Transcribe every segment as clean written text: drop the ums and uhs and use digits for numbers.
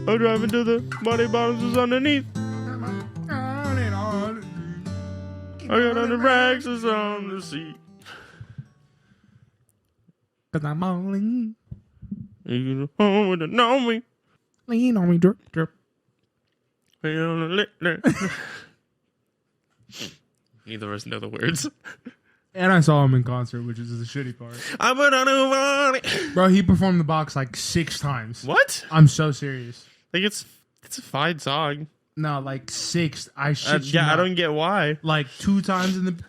I'm driving to the muddy bottoms is underneath. I got on the rags is on the seat. Cause I'm falling. You know with the know me. Lean on me, drip, drip. Neither of us know the words. And I saw him in concert, which is the shitty part. I put on a body. Bro, he performed the box like 6 times. What? I'm so serious. Like it's a fine song. No, like 6. I shit you Yeah, not. I don't get why. Like 2 times in the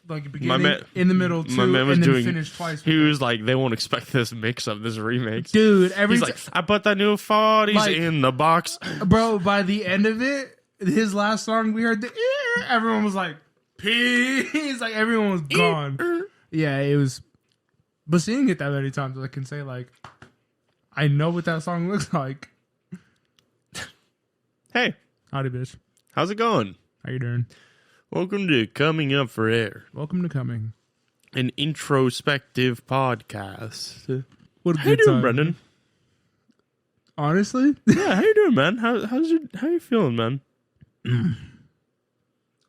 beginning, in the middle 2, my man was and then doing, finished twice. He was like, they won't expect this mix up, this remix. Dude, He's like, I put the new 40s like, in the box. Bro, by the end of it, his last song, we heard the everyone was like, peace. Like everyone was gone. Yeah, it was. But seeing it that many times, I can say like, I know what that song looks like. Hey, howdy, bitch. How's it going? How you doing? Welcome to Coming Up for Air. Welcome to Coming. An introspective podcast. What a how you good doing, time. Brendan? Honestly? Yeah, how you doing, man? How you feeling, man?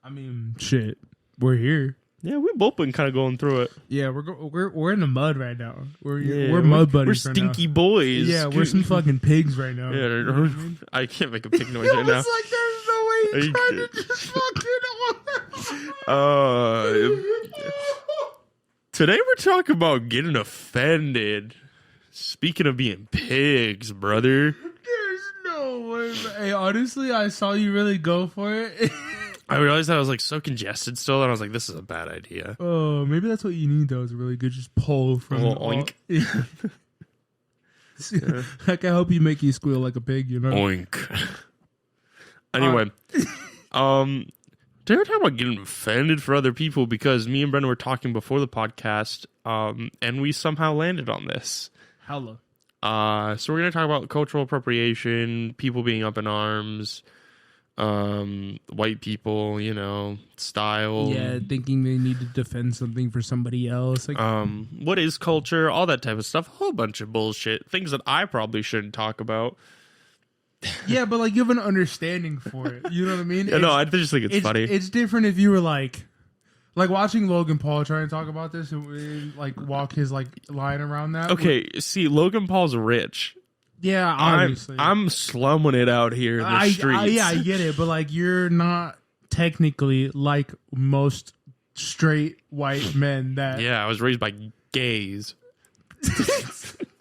I mean, shit. We're here. Yeah, we've both been kind of going through it. Yeah, we're in the mud right now. We're mud buddies. We're stinky boys. Yeah, we're some fucking pigs right now. Yeah, you know what I mean? I can't make a pig noise right now. It's like there's no way you're trying to just Today we're talking about getting offended. Speaking of being pigs, brother. There's no way. Hey, honestly, I saw you really go for it. I realized that I was like so congested still, and I was like, "This is a bad idea." Oh, maybe that's what you need though. Is a really good just pull from a little oink. Yeah. I can help you make you squeal like a pig, you know. Oink. Anyway, today we're talking about getting offended for other people because me and Brendan were talking before the podcast, and we somehow landed on this. Hella. So we're gonna talk about cultural appropriation, people being up in arms. White people, you know, style. Yeah, thinking they need to defend something for somebody else. Like, what is culture? All that type of stuff. A whole bunch of bullshit. Things that I probably shouldn't talk about. Yeah, but like you have an understanding for it. You know what I mean? No, I just think it's funny. It's different if you were like watching Logan Paul try and talk about this and like walk his like line around that. Okay, see, Logan Paul's rich. Yeah, obviously. I'm slumming it out here in the streets. Yeah, I get it, but like you're not technically like most straight white men that. Yeah, I was raised by gays.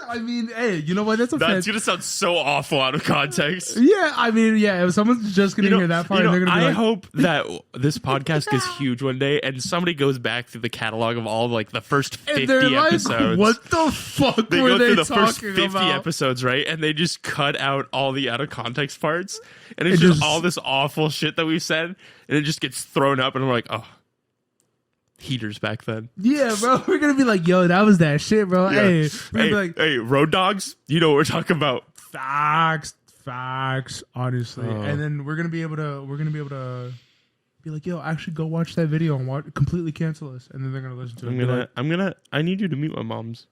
I mean, hey, you know what? That's That's gonna sound so awful out of context. Yeah, I mean, yeah. If someone's just gonna hear that part, they're gonna be I like, hope that this podcast gets huge one day, and somebody goes back through the catalog of all like the first 50 episodes. Like, what the fuck they were go they through the first talking 50 about? episodes, right? And they just cut out all the out of context parts, and it's just all this awful shit that we've said, and it just gets thrown up, and we're like, oh. Heaters back then. Yeah, bro. We're gonna be like, yo, that was that shit, bro. Yeah. Hey, hey, road dogs, you know what we're talking about. Facts, honestly. And then we're gonna be able to be like, yo, actually go watch that video and completely cancel us. And then they're gonna listen to it. I need you to meet my moms.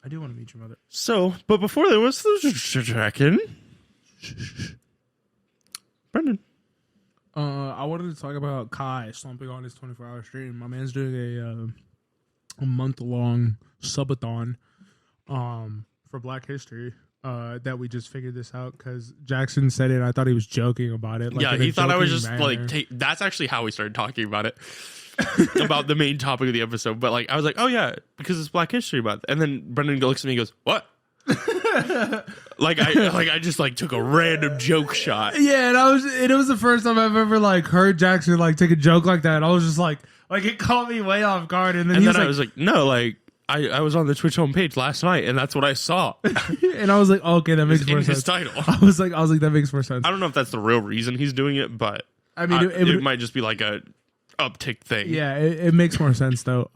I do want to meet your mother. So, but before there was tracking. Brendan. I wanted to talk about Kai slumping on his 24-hour stream. My man's doing a month-long subathon for Black History. That we just figured this out because Jaxon said it. I thought he was joking about it. Like, yeah, he thought I was just like. That's actually how we started talking about it, about the main topic of the episode. But like, I was like, oh yeah, because it's Black History Month. And then Brendan looks at me and goes, "What?" I just like took a random joke shot. Yeah, and it was the first time I've ever like heard Jaxon like take a joke like that. I was just like it caught me way off guard. And then I was like, no, like. I was on the Twitch homepage last night, and that's what I saw. And I was like, okay, that makes more sense. His title. I was like, that makes more sense. I don't know if that's the real reason he's doing it, but I mean, it might just be like a uptick thing. Yeah, it makes more sense though.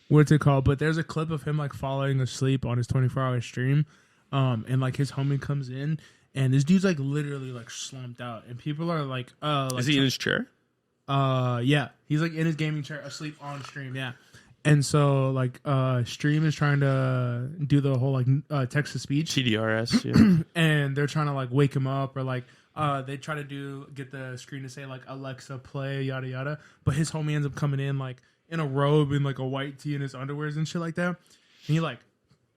What's it called? But there's a clip of him like falling asleep on his 24-hour stream, and like his homie comes in, and this dude's like literally like slumped out, and people are like, is he in his chair? Yeah, he's like in his gaming chair, asleep on stream. Yeah. And so like Stream is trying to do the whole like text to speech, TDRS, yeah. and they're trying to like wake him up, or like they try to get the screen to say like Alexa play yada yada, but his homie ends up coming in like in a robe and like a white tee and his underwears and shit like that. And he like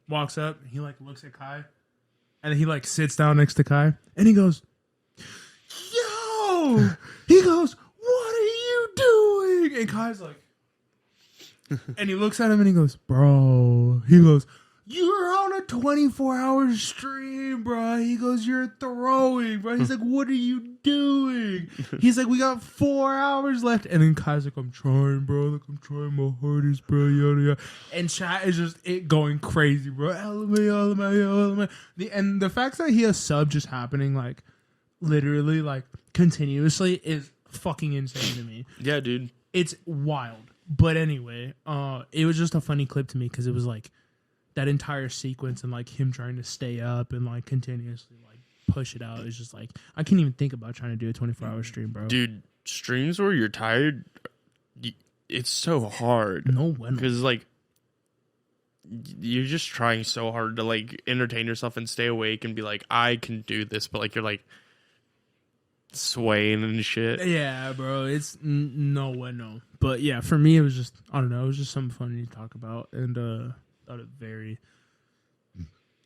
walks up, he like looks at Kai, and he like sits down next to Kai, and he goes, "Yo!" He goes, "What are you doing?" And Kai's like, and he looks at him and he goes, "Bro," he goes, "You're on a 24-hour stream, bro." He goes, "You're throwing, bro." He's like, "What are you doing?" He's like, "We got 4 hours left." And then Kai's like, "I'm trying, bro. Like, I'm trying my hardest, bro. Yada yada." And chat is just it going crazy, bro. LMA. And the fact that he has sub just happening, like, literally, like, continuously is fucking insane to me. Yeah, dude. It's wild. But anyway, it was just a funny clip to me because it was like that entire sequence and like him trying to stay up and like continuously like push it out. It's just like I can't even think about trying to do a 24-hour stream, bro. Dude, streams where you're tired, it's so hard. No way. Because like you're just trying so hard to like entertain yourself and stay awake and be like, I can do this, but like you're like swaying and shit. Yeah, bro. It's no way, no. But yeah, for me, it was just I don't know. It was just something funny to talk about, and thought it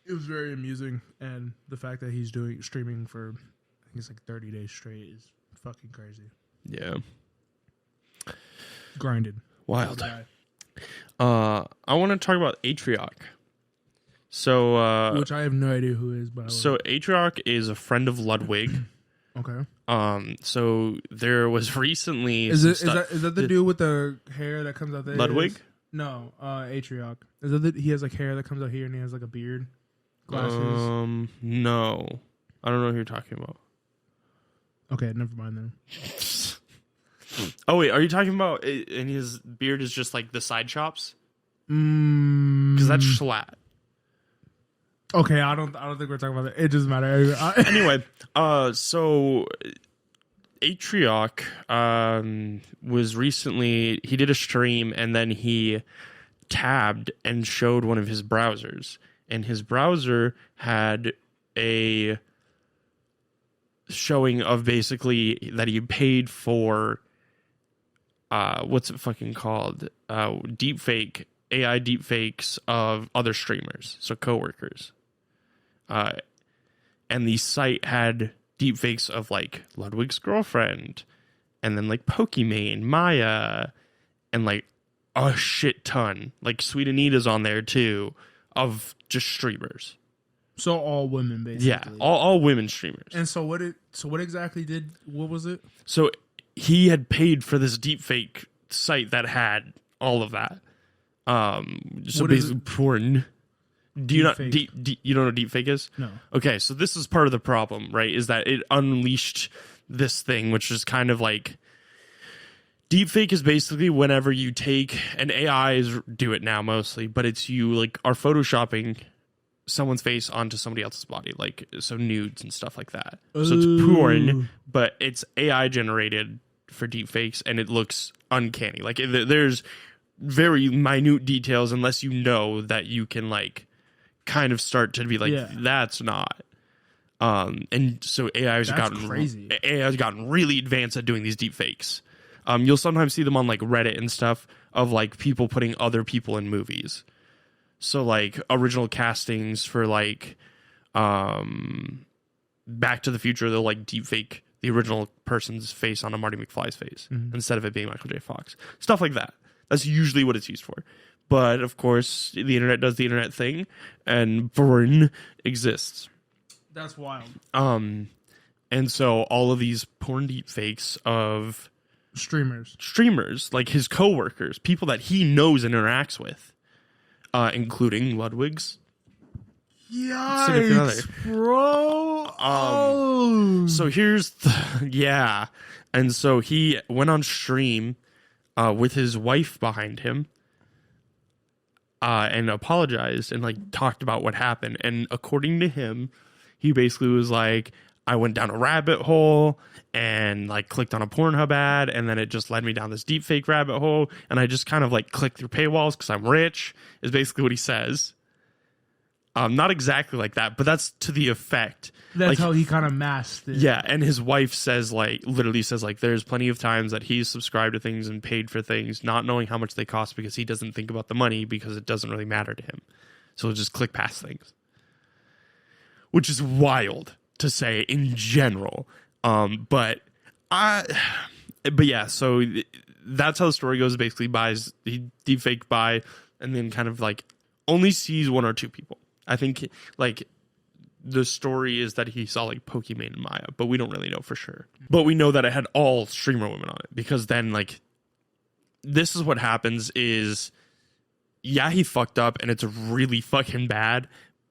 was very amusing. And the fact that he's doing streaming for I think it's like 30 days straight is fucking crazy. Yeah, grinded, wild. I want to talk about Atrioc. So, which I have no idea who is, but so Atrioc is a friend of Ludwig. Okay. So there was recently is that the dude with the hair that comes out there? Ludwig? No, Atrioc. Is that he has like hair that comes out here and he has like a beard, glasses? No, I don't know who you're talking about. Okay, never mind then. Oh wait, are you talking about? And his beard is just like the side chops? Because that's Schlatt. Okay, I don't think we're talking about that. It doesn't matter. Anyway, so Atrioc was recently he did a stream and then he tabbed and showed one of his browsers, and his browser had a showing of basically that he paid for what's it fucking called? Deepfake AI deepfakes of other streamers, so coworkers. And the site had deepfakes of like Ludwig's girlfriend, and then like Pokimane, Maya, and like a shit ton. Like Sweet Anita's on there too, of just streamers. So all women, basically. Yeah, all women streamers. And so what exactly what was it? So he had paid for this deepfake site that had all of that. So what basically porn. Do you not you don't know what deepfake is? No. Okay, so this is part of the problem, right? Is that it unleashed this thing, which is kind of like deepfake is basically whenever you take and AIs do it now mostly, but it's you like are photoshopping someone's face onto somebody else's body, like so nudes and stuff like that. So it's porn, but it's AI generated for deepfakes, and it looks uncanny. Like there's very minute details, unless you know that you can like kind of start to be like that's not. And so AI's gotten crazy. AI's gotten really advanced at doing these deepfakes. You'll sometimes see them on like Reddit and stuff of like people putting other people in movies. So like original castings for like Back to the Future, they'll like deepfake the original person's face on a Marty McFly's face instead of it being Michael J. Fox. Stuff like that. That's usually what it's used for. But of course, the internet does the internet thing, and porn exists. That's wild. And so all of these porn deepfakes of streamers, like his coworkers, people that he knows and interacts with, including Ludwig's significant other. Bro. So here's and so he went on stream with his wife behind him, and apologized and like talked about what happened. And according to him, he basically was like, I went down a rabbit hole and like clicked on a Pornhub ad, and then it just led me down this deepfake rabbit hole, and I just kind of like clicked through paywalls because I'm rich, is basically what he says. Not exactly like that, but that's to the effect. That's like, how he kind of masked it. Yeah, and his wife says literally says there's plenty of times that he's subscribed to things and paid for things not knowing how much they cost because he doesn't think about the money because it doesn't really matter to him. So he'll just click past things. Which is wild to say in general. But yeah, so that's how the story goes. Basically he deepfake buy and then kind of like only sees one or two people. I think like the story is that he saw like Pokimane and Maya, but we don't really know for sure. But we know that it had all streamer women on it because then like this is what happens is yeah, he fucked up and it's really fucking bad.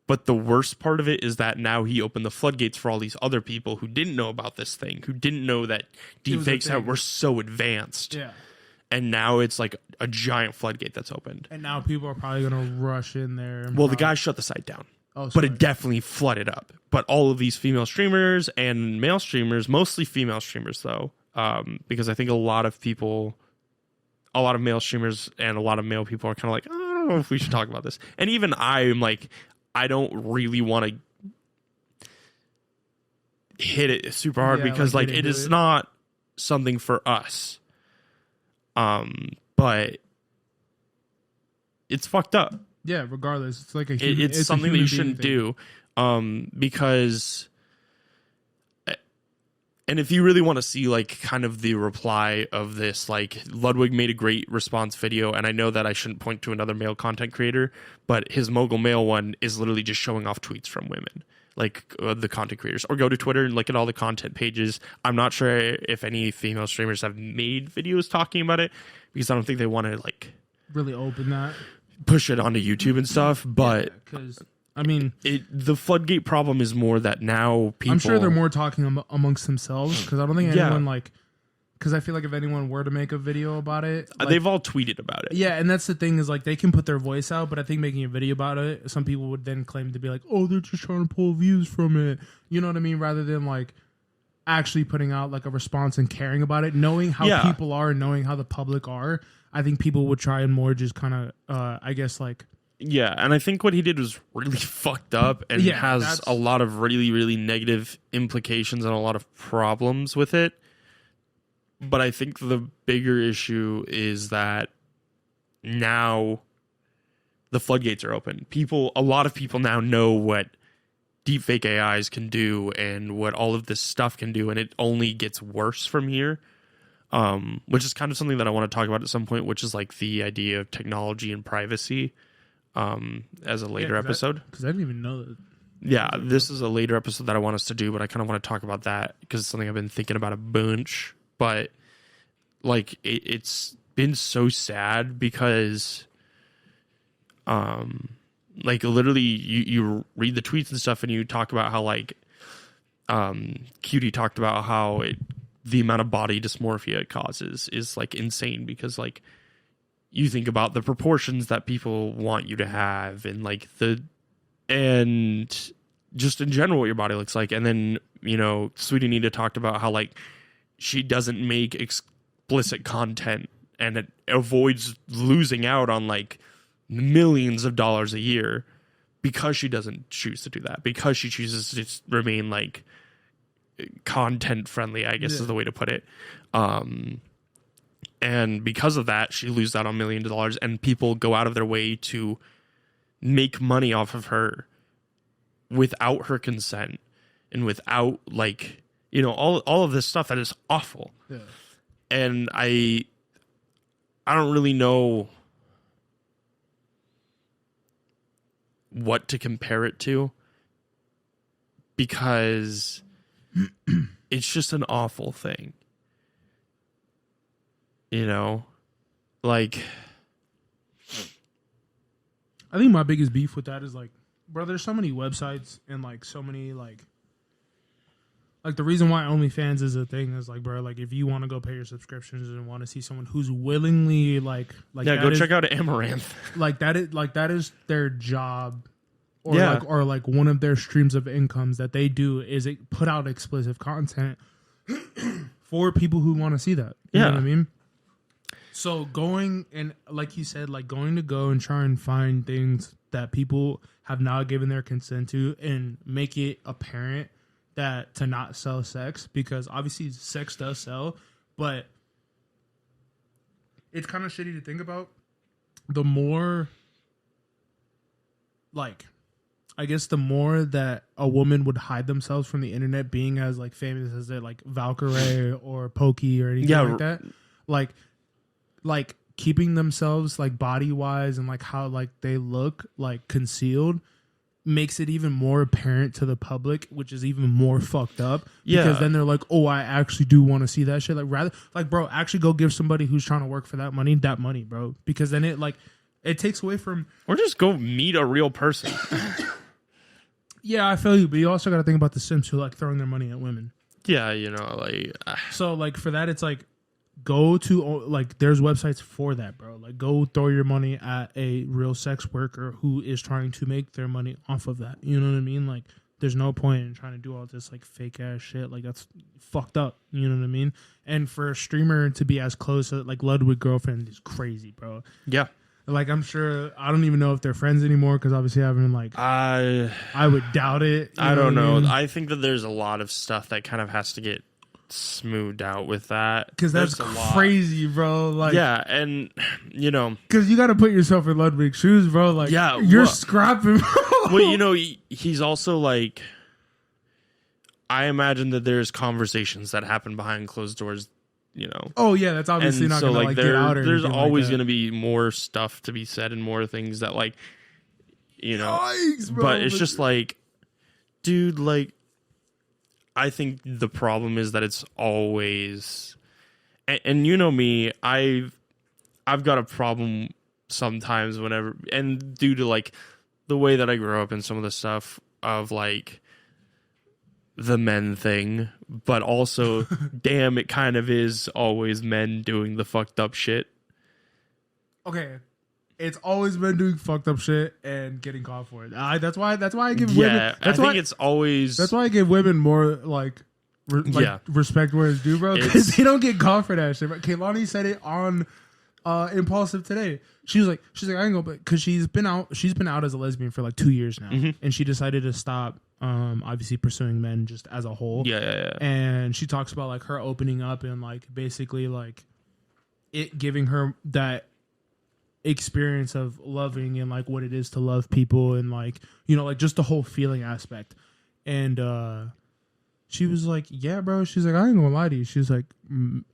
But the worst part of it is that now he opened the floodgates for all these other people who didn't know about this thing, who didn't know that deepfakes were so advanced. Yeah. And now it's like a giant floodgate that's opened. And now people are probably going to rush in there. Well, the guy shut the site down. Oh, but it definitely flooded up. But all of these female streamers and male streamers, mostly female streamers though, because I think a lot of male streamers and a lot of male people are kind of like, oh, I don't know if we should talk about this. And even I'm like, I don't really want to hit it super hard because like it is not something for us. But it's fucked up. Yeah, regardless, it's like it's something that you shouldn't do. Because, and if you really want to see like kind of the reply of this, like Ludwig made a great response video, and I know that I shouldn't point to another male content creator, but his mogul male one is literally just showing off tweets from women, like the content creators, or go to Twitter and look at all the content pages. I'm not sure if any female streamers have made videos talking about it because I don't think they want to like really open that, push it onto YouTube and stuff. But because I mean, the floodgate problem is more that now people. I'm sure they're more talking amongst themselves because I don't think anyone like. Because I feel like if anyone were to make a video about it, like, they've all tweeted about it. Yeah, and that's the thing is like they can put their voice out, but I think making a video about it, some people would then claim to be like, oh, they're just trying to pull views from it. You know what I mean? Rather than like actually putting out like a response and caring about it, knowing how people are and knowing how the public are, I think people would try and more just kind of, I guess like. Yeah, and I think what he did was really fucked up and has a lot of really, really negative implications and a lot of problems with it. But I think the bigger issue is that now the floodgates are open. A lot of people now know what deepfake AIs can do and what all of this stuff can do, and it only gets worse from here. Which is kind of something that I want to talk about at some point, which is like the idea of technology and privacy as a later episode. Because I didn't even know that. Yeah, this is a later episode that I want us to do, but I kind of want to talk about that because it's something I've been thinking about a bunch. But like it's been so sad because like literally you read the tweets and stuff and you talk about how like Cutie talked about how the amount of body dysmorphia it causes is like insane because like you think about the proportions that people want you to have and like and just in general what your body looks like. And then, you know, Sweetie Nita talked about how like she doesn't make explicit content and it avoids losing out on like millions of dollars a year because she doesn't choose to do that, because she chooses to just remain like content friendly, I guess is the way to put it. And because of that, she loses out on millions of dollars and people go out of their way to make money off of her without her consent and without like, you know, all of this stuff that is awful. Yeah. And I don't really know what to compare it to because it's just an awful thing. You know? Like I think my biggest beef with that is like, bro, there's so many websites and like so many like the reason why OnlyFans is a thing is like, bro, like if you want to go pay your subscriptions and want to see someone who's willingly like yeah, go check out Amaranth. Like that is their job Yeah. or like one of their streams of incomes that they do is it put out explicit content for people who want to see that. You know what I mean? So going and like you said, like going to go and try and find things that people have not given their consent to and make it apparent that to not sell sex, because obviously sex does sell, but it's kind of shitty to think about. The more, like, I guess the more that a woman would hide themselves from the internet, being as like famous as they're like Valkyrie or Pokey or anything like that, like keeping themselves like body wise and like how like they look like concealed makes it even more apparent to the public, which is even more fucked up. Because then they're like, oh, I actually do want to see that shit. Like, rather, like, bro, actually go give somebody who's trying to work for that money, bro. Because then it takes away from, or just go meet a real person. Yeah, I feel you, but you also got to think about the simps who like throwing their money at women. Yeah, you know, like so like for that, it's like go to like there's websites for that, bro. Like go throw your money at a real sex worker who is trying to make their money off of that. You know what I mean? Like there's no point in trying to do all this like fake ass shit. Like that's fucked up. You know what I mean? And for a streamer to be as close to like Ludwig girlfriend is crazy, bro. Yeah. Like I'm sure I don't even know if they're friends anymore because obviously I haven't like I would doubt it. I don't know. I think that there's a lot of stuff that kind of has to get smoothed out with that, because that's crazy, bro. Like yeah, and you know, because you got to put yourself in Ludwig's shoes, bro. Like yeah, you're scrapping, bro. Well, you know, he's also like, I imagine that there's conversations that happen behind closed doors. You know. Oh yeah, that's obviously not gonna like get out. Or there's always gonna be more stuff to be said and more things that like, you know. Yikes, bro, but it's just like, dude, like, I think the problem is that it's always, and you know me, I've got a problem sometimes whenever, and due to like the way that I grew up and some of the stuff of like the men thing, but also damn, it kind of is always men doing the fucked up shit. Okay. It's always been doing fucked up shit and getting caught for it. That's why I give women. Yeah, I think it's always. That's why I give women more like respect where it's due, bro. Because they don't get caught for that shit. But Kaylani said it on Impulsive today. She was like, I ain't gonna, because she's been out as a lesbian for like 2 years now, and she decided to stop. Obviously pursuing men just as a whole. Yeah. And she talks about like her opening up and like basically like it giving her that experience of loving and like what it is to love people and like, you know, like just the whole feeling aspect. And she was like, yeah, bro. She's like, I ain't gonna lie to you. She was like,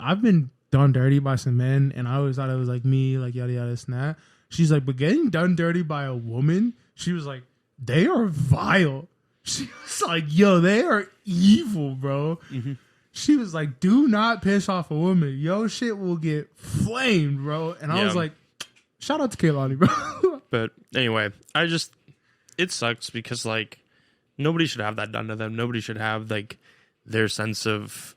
I've been done dirty by some men and I always thought it was like me, like yada yada this and that. She's like, but getting done dirty by a woman, she was like, they are vile. She was like, yo, they are evil, bro. She was like, do not piss off a woman. Yo, shit will get flamed, bro. And I was like, shout out to Kaylani, bro. But anyway, it sucks because like nobody should have that done to them. Nobody should have like their sense of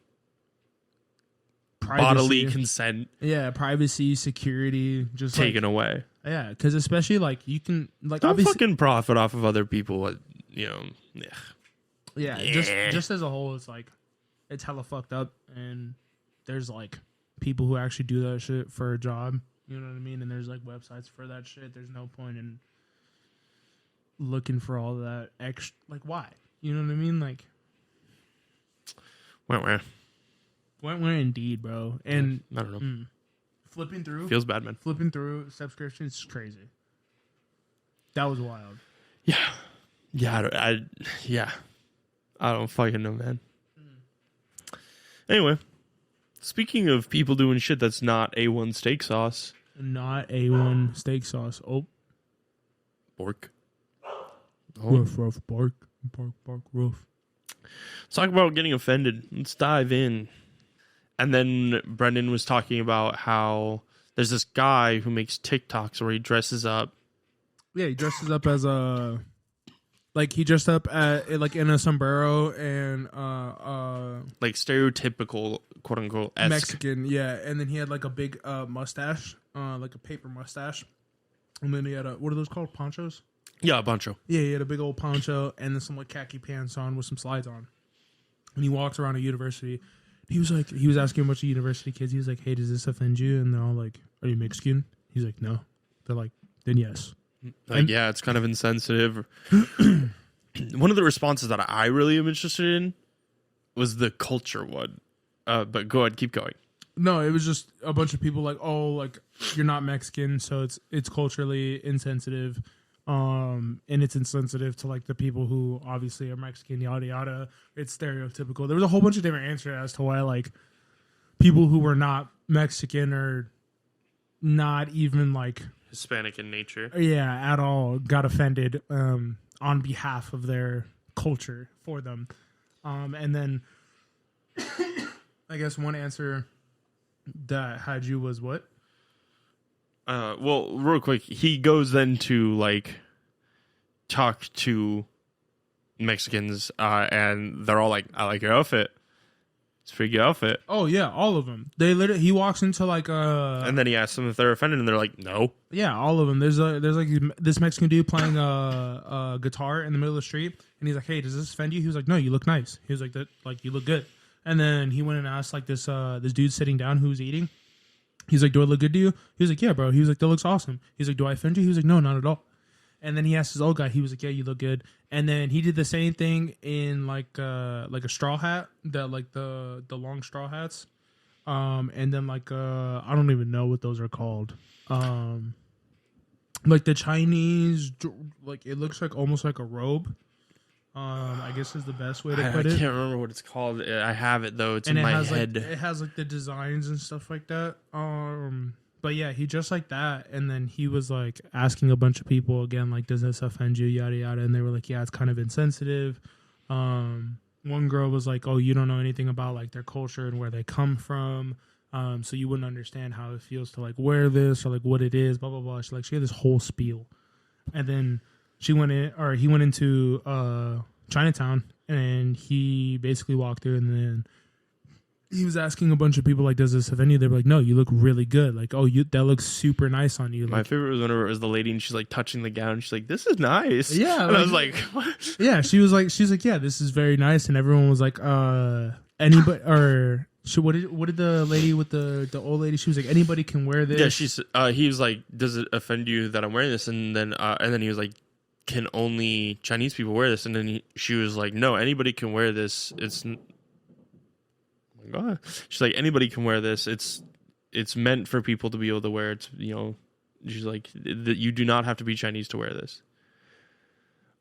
privacy. Bodily consent. Yeah, privacy, security, just taken away. Yeah, because especially like you can like don't fucking profit off of other people. You know. Yeah. Just as a whole, it's like it's hella fucked up, and there's like people who actually do that shit for a job. You know what I mean? And there's like websites for that shit. There's no point in looking for all that extra. Like, why? You know what I mean? Like, went where indeed, bro. And I don't know. Flipping through feels bad, man. Flipping through subscriptions is crazy. That was wild. Yeah. I don't fucking know, man. Anyway, speaking of people doing shit that's not A1 steak sauce. Not A1 steak sauce. Oh. Bork. Ruff, bark, ruff. Let's talk about getting offended. Let's dive in. And then Brendan was talking about how there's this guy who makes TikToks where he dresses up. Yeah, he dresses up as a... Like, he dressed up like in a sombrero and like stereotypical, quote unquote, Mexican, yeah. And then he had like a big mustache, like a paper mustache. And then he had what are those called? Ponchos? Yeah, a poncho. Yeah, he had a big old poncho and then some like khaki pants on with some slides on. And he walks around a university. He was asking a bunch of university kids. He was like, "Hey, does this offend you?" And they're all like, "Are you Mexican?" He's like, "No." They're like, "Then yes." Like, yeah, it's kind of insensitive. One of the responses that I really am interested in was the culture one. But go ahead, keep going. No, it was just a bunch of people like, "Oh, like you're not Mexican, so it's culturally insensitive." And it's insensitive to like the people who obviously are Mexican, yada yada. It's stereotypical. There was a whole bunch of different answers as to why like people who were not Mexican or not even like Hispanic in nature. yeah at all got offended on behalf of their culture for them. And then I guess one answer that had you was what? Well, real quick, he goes then to like talk to Mexicans, and they're all like, "I like your outfit. It's a pretty good outfit." Oh yeah, all of them. He walks into like and then he asks them if they're offended, and they're like, "No." yeah, all of them. There's like this Mexican dude playing a guitar in the middle of the street, and he's like, "Hey, does this offend you?" He was like, "No, you look nice." He was like, "That like you look good." And then he went and asked like this dude sitting down who was eating. He's like, "Do I look good to you?" He was like, "Yeah, bro." He was like, "That looks awesome." He's like, "Do I offend you?" He was like, "No, not at all." And then he asked his old guy. He was like, "Yeah, you look good." And then he did the same thing in like a straw hat, that like the long straw hats. And then like I don't even know what those are called. Like the Chinese, like it looks like almost like a robe. I guess is the best way to put it. I can't remember what it's called. I have it though. It's in my head. Like, it has like the designs and stuff like that. But yeah, he dressed like that, and then he was like asking a bunch of people again, like, "Does this offend you?" Yada yada, and they were like, "Yeah, it's kind of insensitive." One girl was like, "Oh, you don't know anything about like their culture and where they come from, so you wouldn't understand how it feels to like wear this or like what it is." Blah blah blah. She had this whole spiel, and then he went into Chinatown, and he basically walked through, and then he was asking a bunch of people like, "Does this offend you?" They were like, "No, you look really good. Like, oh, that looks super nice on you." Like, my favorite was whenever it was the lady and she's like touching the gown. She's like, "This is nice." Yeah, and like, I was like, "What?" Yeah, she's like, "Yeah, this is very nice," and everyone was like, anybody or. What did the lady with the old lady? She was like, "Anybody can wear this." Yeah, he was like, "Does it offend you that I'm wearing this?" And then he was like, "Can only Chinese people wear this?" And then she was like, "No, anybody can wear this. It's." Oh my God. She's like, "Anybody can wear this. It's meant for people to be able to wear it. You know." She's like, "That you do not have to be Chinese to wear this."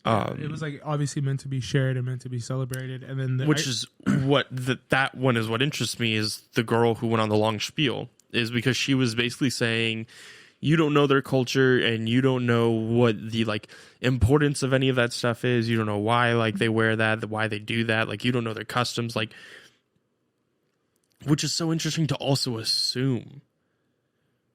It was like obviously meant to be shared and meant to be celebrated, and then that one is what interests me is the girl who went on the long spiel, is because she was basically saying, you don't know their culture and you don't know what the like importance of any of that stuff is. You don't know why like they wear that, why they do that. Like you don't know their customs, like, which is so interesting to also assume.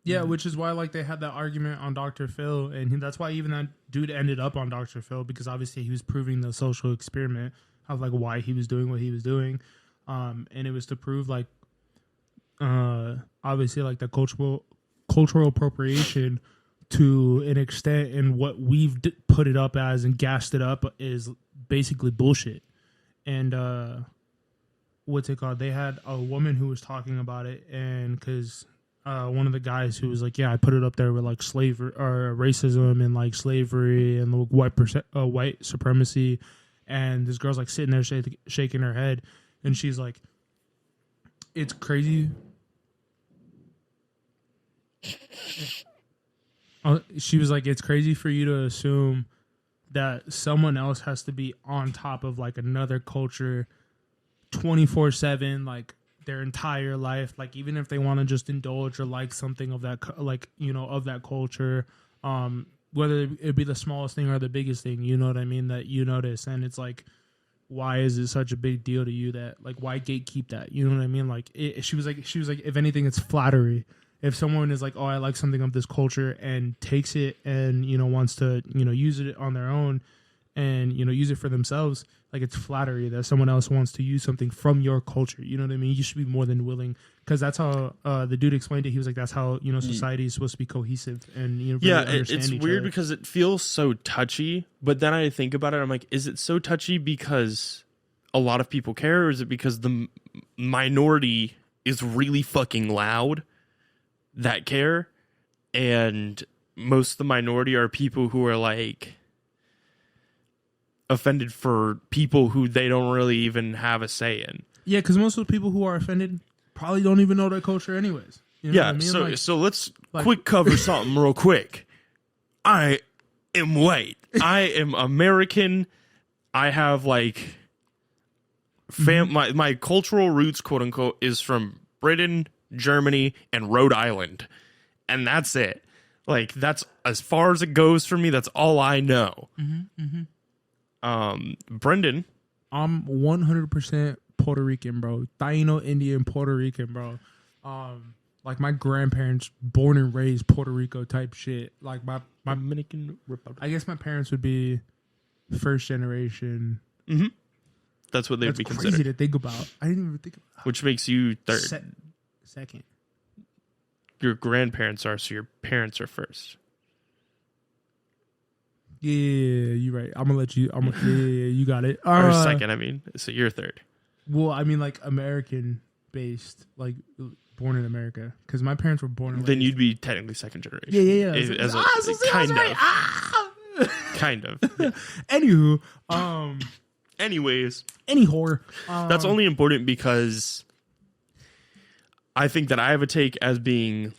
Yeah, which is why like they had that argument on Dr. Phil, and that's why even that dude ended up on Dr. Phil, because obviously he was proving the social experiment of like why he was doing what he was doing, and it was to prove like obviously like the cultural appropriation to an extent, and what we've put it up as and gassed it up is basically bullshit. And what's it called? They had a woman who was talking about it, and because one of the guys who was like, "Yeah, I put it up there with like slavery or racism and like slavery and white supremacy," and this girl's like sitting there shaking her head, and she's like, "It's crazy." She was like, "It's crazy for you to assume that someone else has to be on top of like another culture 24/7, like their entire life, like even if they want to just indulge or like something of that, like, you know, of that culture, whether it be the smallest thing or the biggest thing, you know what I mean, that you notice." And it's like, why is it such a big deal to you that like, why gatekeep that? You know what I mean? Like she was like, if anything, it's flattery. If someone is like, "Oh, I like something of this culture," and takes it and, you know, wants to, you know, use it on their own and use it for themselves, like it's flattery that someone else wants to use something from your culture. You know what I mean? You should be more than willing, because that's how the dude explained it. He was like, that's how society is supposed to be cohesive and really understand it's each weird other. because it feels so touchy, but then I think about it, I'm like, is it so touchy because a lot of people care, or is it because the minority is really fucking loud that care, and most of the minority are people who are like offended for people who they don't really even have a say in. Yeah, because most of the people who are offended probably don't even know their culture anyways. You know what I mean? So let's quick cover something real quick. I am white. I am American. I have like my cultural roots, quote unquote, is from Britain, Germany, and Rhode Island. And that's it. Like, that's as far as it goes for me. That's all I know. Brendan, I'm 100% Puerto Rican, bro. Taino, Indian, Puerto Rican, bro. Like my grandparents, born and raised Puerto Rico type shit. Like my Dominican Republic. I guess my parents would be first generation. That's what they'd be crazy considered. to think about. I didn't even think about Which makes you third. Second. Your grandparents are, so your parents are first. Yeah, you're right. I'm gonna let you. You got it. Or second, I mean. So you're third. Well, I mean, like American based, like born in America, because my parents were born in. Then you'd be technically second generation. Yeah. Kind of. Anywho, Anyways, that's that's only important because I think that I have a take as being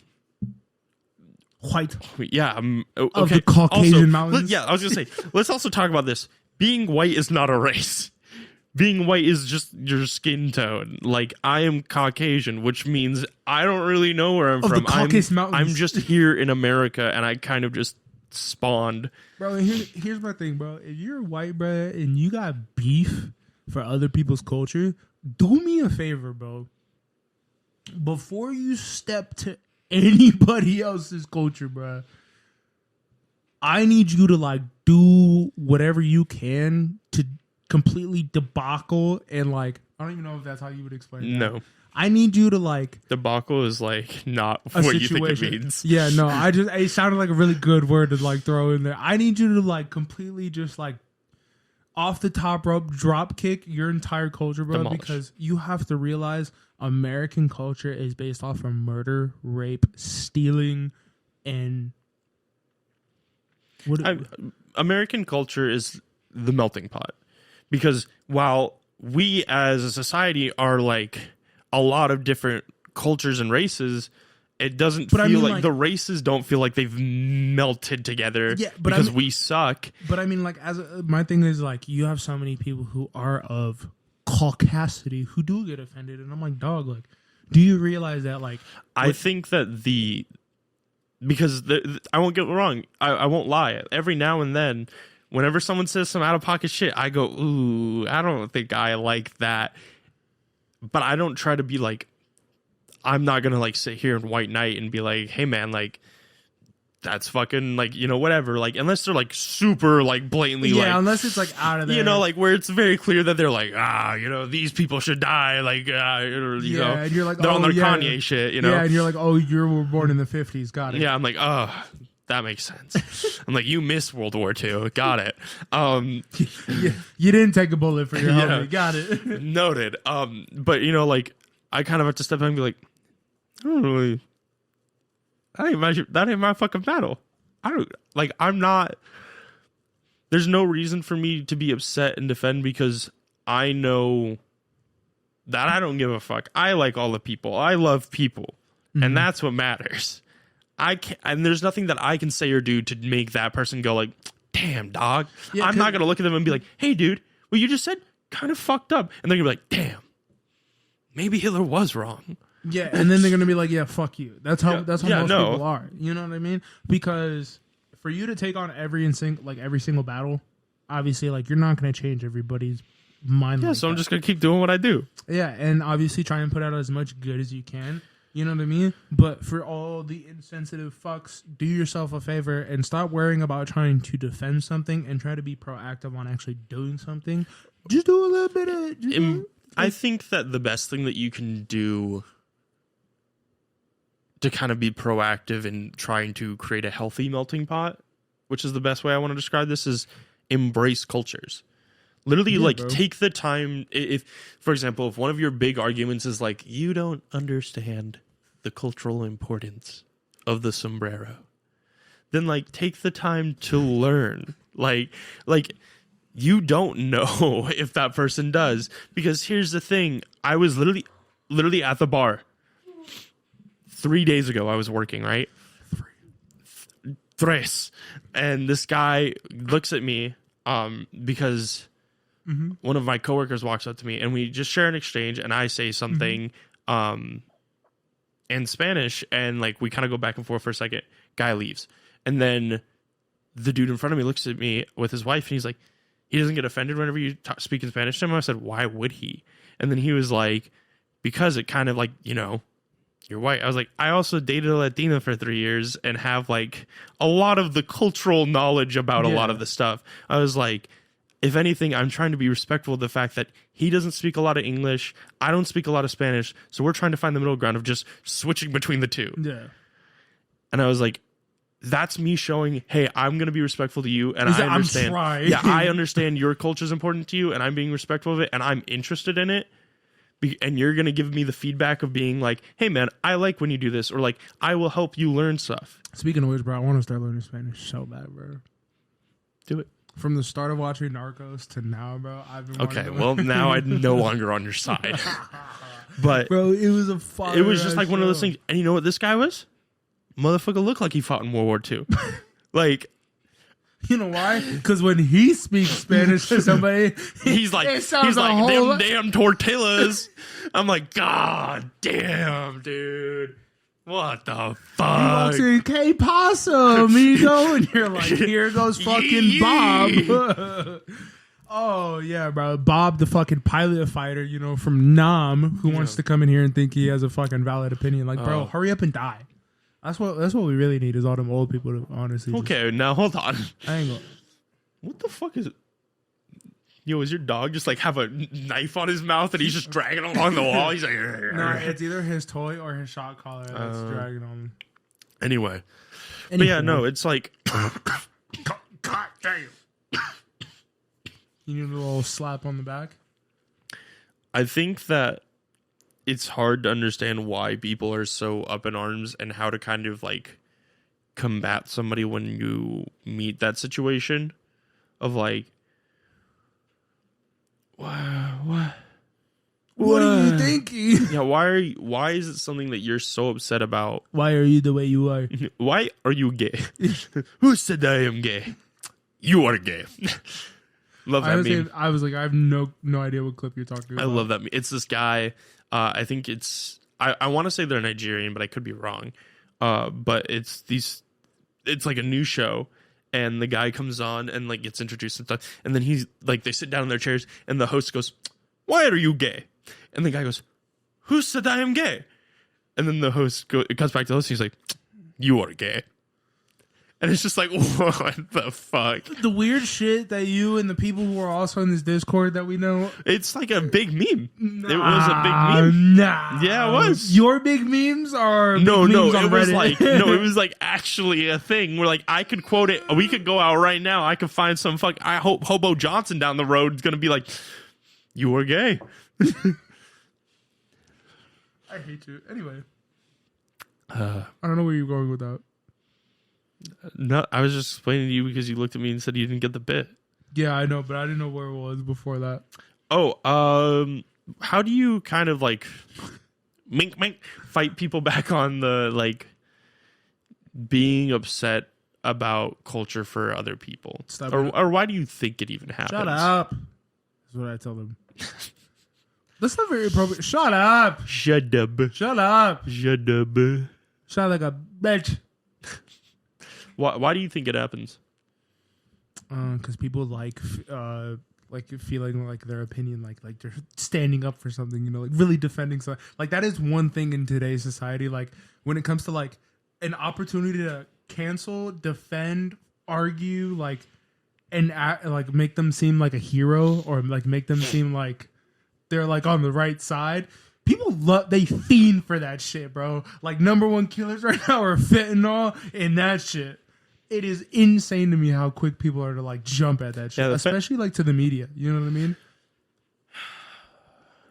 white. Yeah, okay. Of the Caucasian mountains. I was gonna say, let's also talk about this. Being white is not a race. Being white is just your skin tone. Like, I am Caucasian, which means I don't really know where I'm from. The Caucasus Mountains. I'm just here in America, and I kind of just spawned. Bro, here's my thing, bro. If you're white, bro, and you got beef for other people's culture, do me a favor, bro. Before you step to anybody else's culture, bro, I need you to like do whatever you can to completely debacle and like, I don't even know if that's how you would explain that. No. I need you to like Debacle is like not a what situation. you think it means. Yeah, no, it sounded like a really good word to like throw in there. I need you to like completely just like off the top rope drop kick your entire culture, bro, Demolish. because you have to realize American culture is based off of murder, rape, stealing, and American culture is the melting pot. Because while we as a society are like a lot of different cultures and races, it doesn't feel like the races don't feel like they've melted together because we suck. But I mean, like, my thing is like, you have so many people who are of caucasity who do get offended, and I'm like, dog, like, do you realize that? Like, I think that because I won't get wrong, I won't lie. Every now and then, whenever someone says some out of pocket shit, I go, ooh, I don't think I like that. But I don't try to be like, I'm not going to like sit here in White Knight and be like, hey man, like, that's fucking like, whatever. Like, unless they're like super like blatantly like, unless it's like out of there. Like where it's very clear that they're like, these people should die. Like, and you're like, they're on their Kanye shit, Yeah, and you're like, oh, you were born in the 50s. Got it. Yeah, I'm like, oh, that makes sense. I'm like, you missed World War II. Got it. You didn't take a bullet for your helmet. Got it. Noted. But like, I kind of have to step back and be like, that ain't my fucking battle. I'm not, there's no reason for me to be upset and defend because I know that I don't give a fuck. I like all the people. I love people. Mm-hmm. And that's what matters. And there's nothing that I can say or do to make that person go like, damn, dog. Yeah, I'm not going to look at them and be like, hey, dude, what you just said kind of fucked up. And they're going to be like, damn, maybe Hitler was wrong. Yeah, and then they're going to be like, yeah, fuck you. That's how most people are. You know what I mean? Because for you to take on every single battle, obviously, like, you're not going to change everybody's mind. Yeah, so I'm just going to keep doing what I do. Yeah, and obviously try and put out as much good as you can. You know what I mean? But for all the insensitive fucks, do yourself a favor and stop worrying about trying to defend something and try to be proactive on actually doing something. Just do a little bit of... I think that the best thing that you can do to kind of be proactive in trying to create a healthy melting pot, which is the best way I want to describe this, is embrace cultures. Literally, take the time. If, for example, if one of your big arguments is like, you don't understand the cultural importance of the sombrero, then take the time to learn. Like you don't know if that person does, because here's the thing. I was literally at the bar 3 days ago. I was working, right? Tres. And this guy looks at me because one of my coworkers walks up to me and we just share an exchange, and I say something in Spanish, and we kind of go back and forth for a second. Guy leaves. And then the dude in front of me looks at me with his wife, and he's like, he doesn't get offended whenever you speak in Spanish to him. I said, why would he? And then he was like, because it kind of you're white. I was like, I also dated a Latina for 3 years and have a lot of the cultural knowledge about a lot of the stuff. I was like, if anything, I'm trying to be respectful of the fact that he doesn't speak a lot of English. I don't speak a lot of Spanish. So we're trying to find the middle ground of just switching between the two. Yeah. And I was like, that's me showing, hey, I'm going to be respectful to you. And I understand. I'm trying. Yeah, I understand your culture is important to you, and I'm being respectful of it, and I'm interested in it. And you're going to give me the feedback of being like, hey, man, I like when you do this, or I will help you learn stuff. Speaking of which, bro, I want to start learning Spanish so bad, bro. Do it. From the start of watching Narcos to now, bro, I've been okay. Well, now I'm no longer on your side. But bro, it was a fire. It was just one of those things. And you know what this guy was? Motherfucker looked like he fought in World War II. You know why? Because when he speaks Spanish to somebody, he's like, them damn tortillas. I'm like, God damn, dude. What the fuck? He walks in, "Que pasa, amigo?" And you're like, here goes fucking Bob. Oh, yeah, bro. Bob, the fucking pilot fighter, from Nam, who wants to come in here and think he has a fucking valid opinion. Bro, hurry up and die. That's what we really need, is all them old people to honestly. Okay, now hold on. I ain't gonna. What the fuck is it? Yo, is your dog just have a knife on his mouth and he's just dragging along the wall? He's like, no, it's either his toy or his shot collar that's dragging on him. Anyway. But yeah, no, it's like, God damn. You need a little slap on the back? I think that it's hard to understand why people are so up in arms and how to kind of combat somebody when you meet that situation of what are you thinking? Yeah, why is it something that you're so upset about? Why are you the way you are? Why are you gay? Who said I am gay? You are gay. Love that meme. I was like, I have no idea what clip you're talking about. I love that meme. It's this guy. I think I want to say they're Nigerian, but I could be wrong. But it's a new show, and the guy comes on and gets introduced and stuff, and then he's they sit down in their chairs, and the host goes, "Why are you gay?" And the guy goes, "Who said I am gay?" And then the host it comes back to the host, and he's like, "You are gay." And it's just what the fuck? The weird shit that you and the people who are also in this Discord that we know. It's a big meme. It was a big meme. Nah. Yeah, it was. Your big memes are big no, memes on it was Reddit. it was actually a thing where I could quote it. We could go out right now. I could find some I hope Hobo Johnson down the road is gonna be like, "You are gay." I hate you. Anyway. I don't know where you're going with that. No, I was just explaining to you because you looked at me and said you didn't get the bit. Yeah, I know, but I didn't know where it was before that. Oh, how do you kind of fight people back on the being upset about culture for other people? Or why do you think it even happens? Shut up. That's what I tell them. That's not very appropriate. Shut up. Shut up. Shut up. Shut up. Shut like a bitch. Why do you think it happens? Because people like feeling like their opinion, like they're standing up for something, you know, like really defending something. Like that is one thing in today's society. Like when it comes to like an opportunity to cancel, defend, argue, like and like make them seem like a hero or like make them seem like they're like on the right side. People they fiend for that shit, bro. Like number one killers right now are fentanyl and that shit. It is insane to me how quick people are to like jump at that shit, especially like to the media. You know what I mean?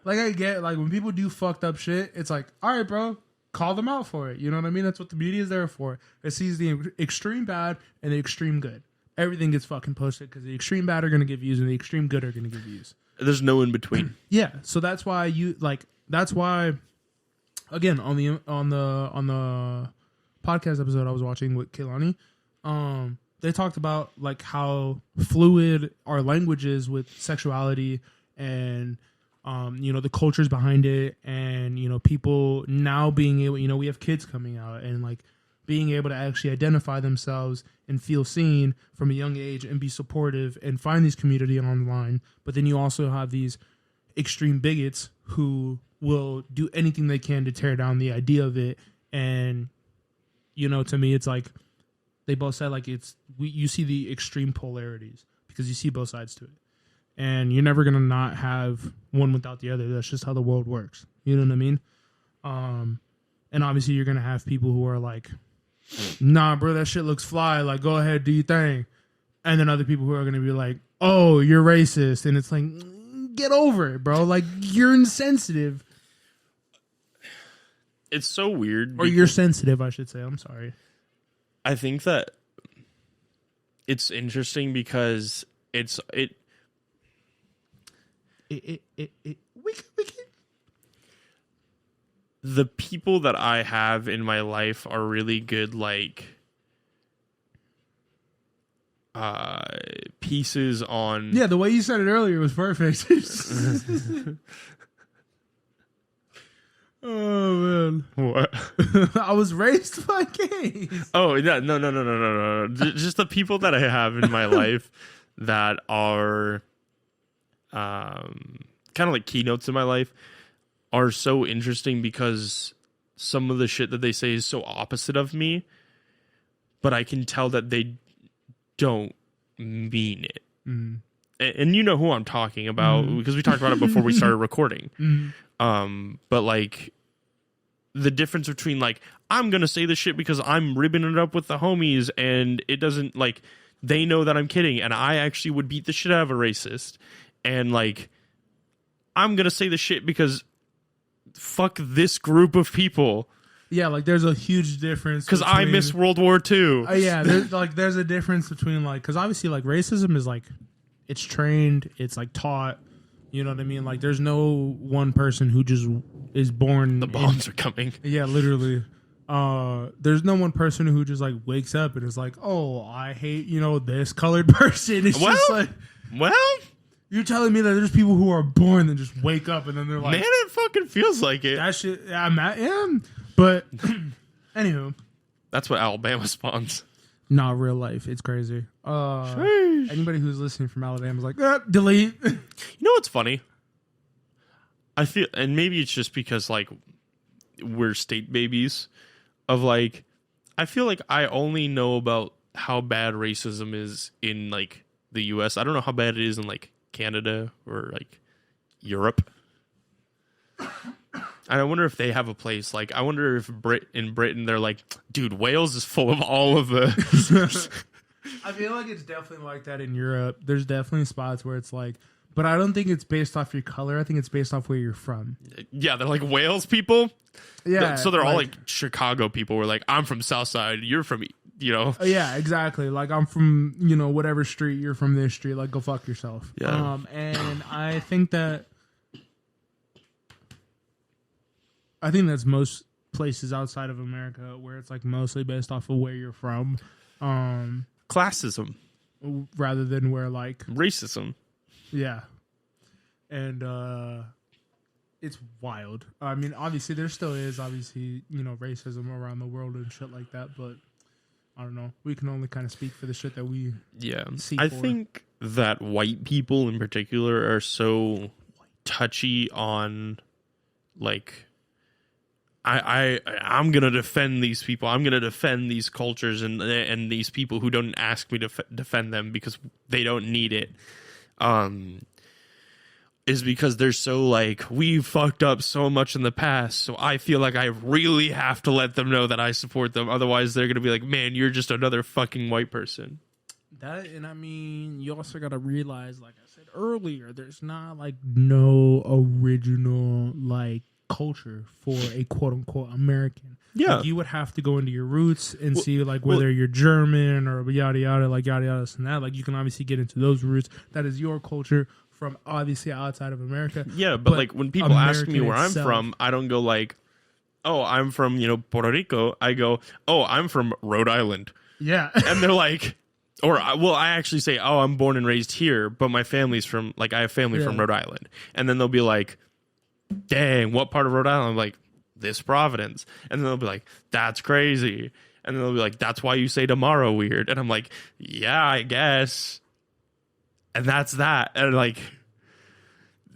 Like I get like when people do fucked up shit, it's like, all right, bro, call them out for it. You know what I mean? That's what the media is there for. It sees the extreme bad and the extreme good. Everything gets fucking posted because the extreme bad are gonna get views and the extreme good are gonna get views. There's no in between. Yeah, so that's why that's why, again, on the podcast episode I was watching with Kehlani, they talked about like how fluid our language is with sexuality and you know, the cultures behind it, and you know, people now being able, you know, we have kids coming out and like being able to actually identify themselves and feel seen from a young age and be supportive and find these community online. But then you also have these extreme bigots who will do anything they can to tear down the idea of it. And, you know, to me, it's like they both said like you see the extreme polarities because you see both sides to it. And you're never going to not have one without the other. That's just how the world works. You know what I mean? And obviously you're going to have people who are like, nah, bro, that shit looks fly. Like, go ahead, do your thing. And then other people who are going to be like, oh, you're racist. And it's like, get over it, bro. Like, you're insensitive. It's so weird. Or you're sensitive, I should say. I'm sorry. I think that it's interesting because we can the people that I have in my life are really good, like pieces on. Yeah, the way you said it earlier was perfect. Oh man, What? I was raised by gays. Oh yeah, no. Just the people that I have in my life that are kind of like keynotes in my life are so interesting because some of the shit that they say is so opposite of me, but I can tell that they don't mean it. Mm. And you know who I'm talking about because we talked about it before we started recording. But like the difference between like, I'm going to say this shit because I'm ribbing it up with the homies and it doesn't like, they know that I'm kidding and I actually would beat the shit out of a racist. And like, I'm going to say the shit because fuck this group of people. Yeah, like there's a huge difference because I miss World War II. Yeah, there's a difference between like, because obviously like racism is like, it's trained, it's like taught. You know what I mean? Like there's no one person who just is born. The bombs are coming. Yeah, literally. There's no one person who just like wakes up and is like, oh, I hate, you know, this colored person. It's just like, well. You're telling me that there's people who are born that just wake up and then they're like, man, it fucking feels like it. That shit, but anywho, that's what Alabama spawns. Not real life. It's crazy. Anybody who's listening from Alabama is like, delete. You know what's funny? I feel, and maybe it's just because like we're state babies of like, I feel like I only know about how bad racism is in like the US. I don't know how bad it is in like Canada or like Europe. And I wonder if they have a place like, I wonder if in Britain they're like, dude, Wales is full of all of the. I feel like it's definitely like that in Europe. There's definitely spots where it's like, but I don't think it's based off your color. I think it's based off where you're from. Yeah, they're like Wales people. Yeah, so they're all like Chicago people. Where like, I'm from Southside, you're from, you know. Yeah, exactly. Like I'm from, you know, whatever street, you're from this street. Like go fuck yourself. Yeah. And I think that's most places outside of America where it's like mostly based off of where you're from. Classism. Rather than where like racism. Yeah. And it's wild. I mean, obviously there still is obviously, you know, racism around the world and shit like that, but I don't know. We can only kind of speak for the shit that we see I think that white people in particular are so touchy on, like, I'm gonna defend these people. I'm gonna defend these cultures and these people who don't ask me to defend them because they don't need it. Is because they're so like, we fucked up so much in the past, so I feel like I really have to let them know that I support them. Otherwise, they're gonna be like, man, you're just another fucking white person. That, and I mean, you also got to realize, like I said earlier, there's not like no original like culture for a quote unquote American. Yeah, like, you would have to go into your roots and see like whether you're German or yada yada, like yada yada and that. Like, you can obviously get into those roots. That is your culture from obviously outside of America. Yeah, but like when people ask me where itself, I'm from, I don't go like, oh, I'm from, Puerto Rico. I go, oh, I'm from Rhode Island. Yeah. And they're like, I actually say, oh, I'm born and raised here, but my family's from, like, I have family from Rhode Island. And then they'll be like, dang, what part of Rhode Island? I'm like, this Providence. And then they'll be like, that's crazy. And then they'll be like, that's why you say tomorrow weird. And I'm like, yeah, I guess. And that's that. And like,